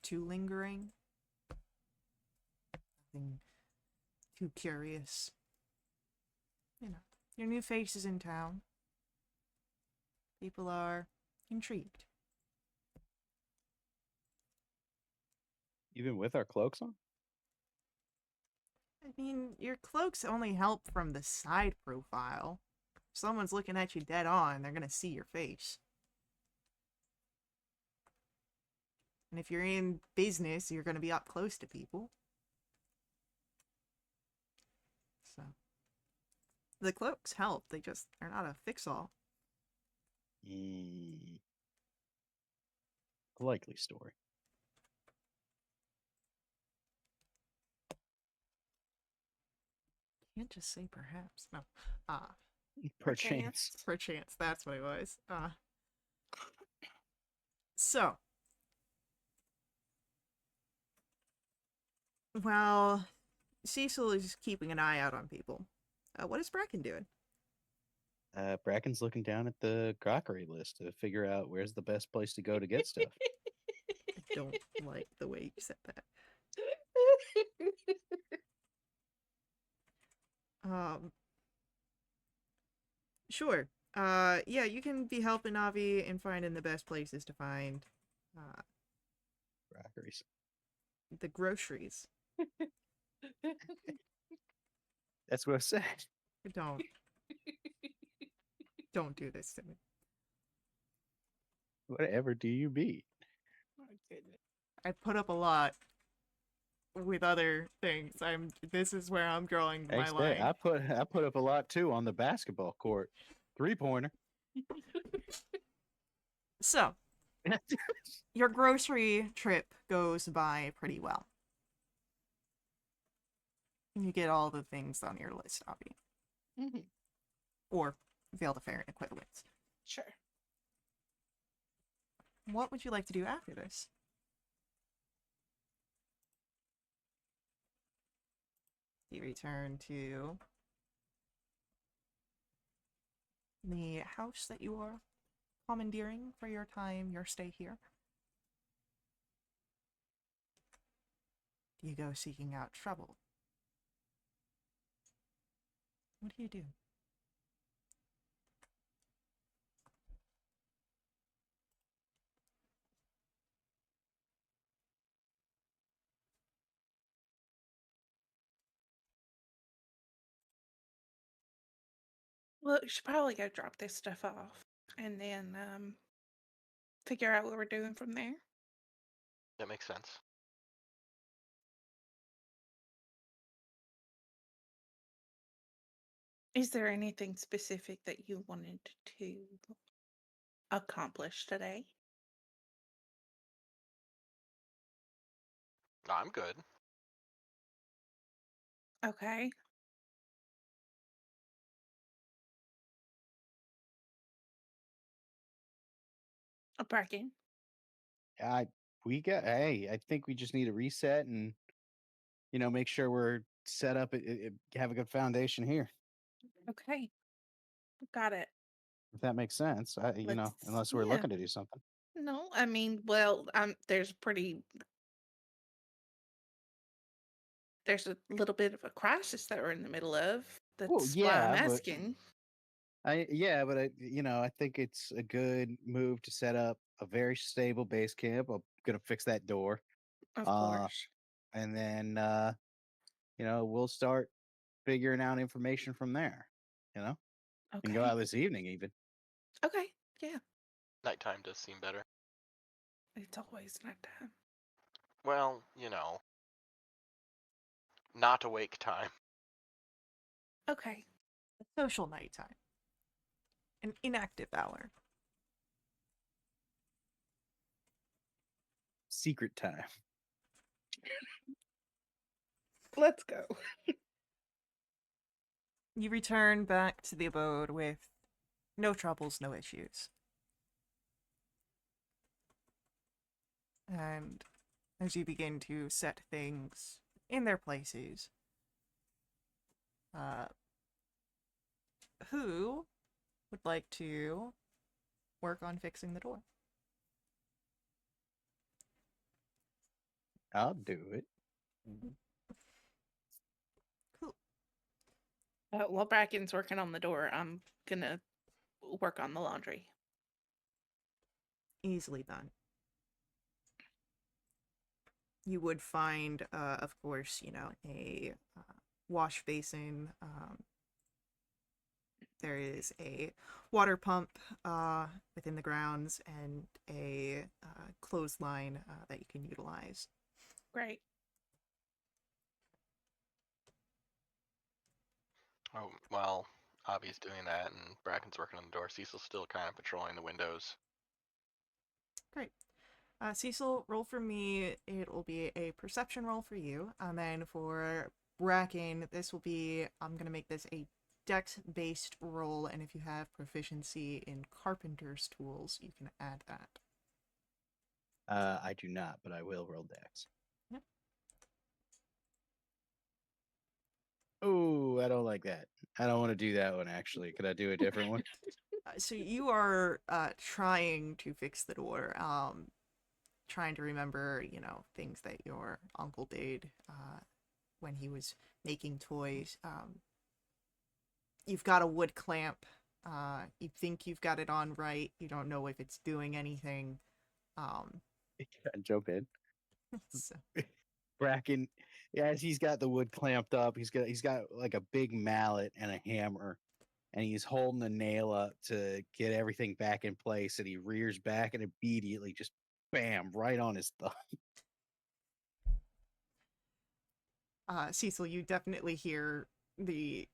too lingering. Nothing too curious. You know, your new face is in town. People are intrigued. Even with our cloaks on? I mean, your cloaks only help from the side profile. If someone's looking at you dead on, they're gonna see your face. And if you're in business, you're gonna be up close to people. So, the cloaks help. They're not a fix-all. Likely story. Can't just say perhaps. No. Perchance. Perchance. That's what it was. So. Well, Cecil is keeping an eye out on people. What is Bracken doing? Bracken's looking down at the crockery list to figure out where's the best place to go to get stuff. I don't like the way you said that. Sure. Yeah, you can be helping Avi in finding the best places to find Crockeries. the groceries. That's what I said. Don't do this to me. Whatever do you mean? My goodness. I put up a lot with other things. This is where I'm drawing my line. I put up a lot too on the basketball court. 3-pointer. So, your grocery trip goes by pretty well. You get all the things on your list, Avi. Mm-hmm. Or Wildewich equivalents. Sure. What would you like to do after this? You return to the house that you are commandeering for your stay here. You go seeking out trouble. What do you do? Well, we should probably go drop this stuff off and then figure out what we're doing from there. That makes sense. Is there anything specific that you wanted to accomplish today? I'm good. Okay. A bragging. I think we just need to reset and make sure we're set up. Have a good foundation here. Okay. Got it. If that makes sense. Let's Unless we're yeah. looking to do something. No, I mean, well, there's a little bit of a crisis that we're in the middle of. Well, That's why I'm yeah, but asking. I think it's a good move to set up a very stable base camp. I'm gonna fix that door. Of Uh, course. and then we'll start figuring out information from there. And go Okay. out this evening even. Okay. Yeah. Nighttime does seem better. It's always nighttime. Well, not awake time. Okay. A social nighttime. An inactive hour. Secret time. Let's go. You return back to the abode with no troubles, no issues. And as you begin to set things in their places, who would like to work on fixing the door? I'll do it. Cool. While Bracken's working on the door, I'm gonna work on the laundry. Easily done. You would find, of course, a wash basin. There is a water pump within the grounds and a clothesline that you can utilize. Great. Oh, well, Avi's doing that, and Bracken's working on the door. Cecil's still kind of patrolling the windows. Great. Cecil, roll for me. It will be a perception roll for you. And then for Bracken, this will be, I'm going to make this a dex-based roll. And if you have proficiency in carpenter's tools, you can add that. I do not, but I will roll dex. Yep. Oh, I don't like that. I don't want to do that one, actually. Could I do a different one? So you are trying to fix the door. Trying to remember, things that your uncle did when he was making toys. You've got a wood clamp. You think you've got it on right. You don't know if it's doing anything. Jump in. So, Bracken, as he's got the wood clamped up, he's got like a big mallet and a hammer, and he's holding a nail up to get everything back in place. And he rears back and immediately just bam, right on his thumb. Cecil, you definitely hear the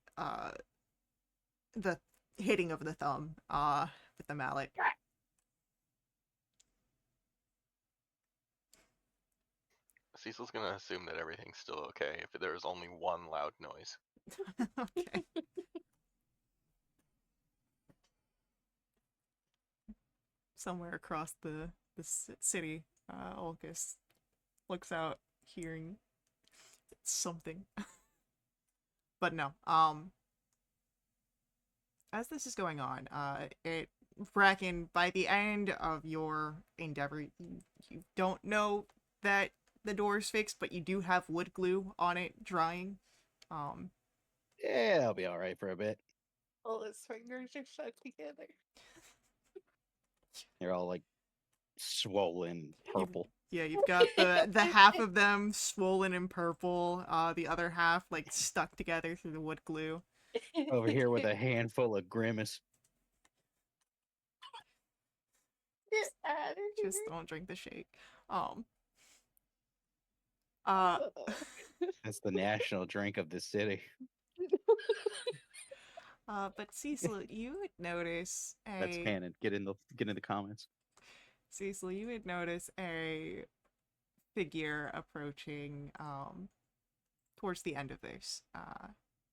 hitting of the thumb with the mallet. Cecil's gonna assume that everything's still okay if there was only one loud noise. Okay. Somewhere across the city, Olcus looks out, hearing something. but no. As this is going on, Bracken, by the end of your endeavor, you don't know that the door is fixed, but you do have wood glue on it drying. Yeah, I'll be all right for a bit. All his fingers are stuck together. They're all like swollen, purple. Yeah, you've got the half of them swollen and purple, the other half like stuck together through the wood glue. Over here with a handful of grimace. Get out of Just here. don't drink the shake. Uh, That's the national drink of the city. but Cecil, you would notice That's canon. Get in the comments. Cecil, you would notice a figure approaching towards the end of this.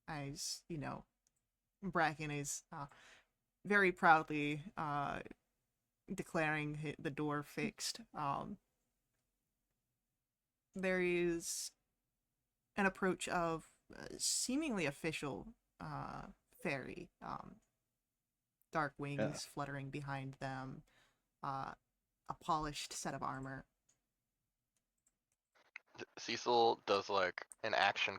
As you know, Bracken is very proudly declaring the door fixed. There is an approach of seemingly official fairy. Dark wings fluttering behind them. A polished set of armor. Cecil does like an action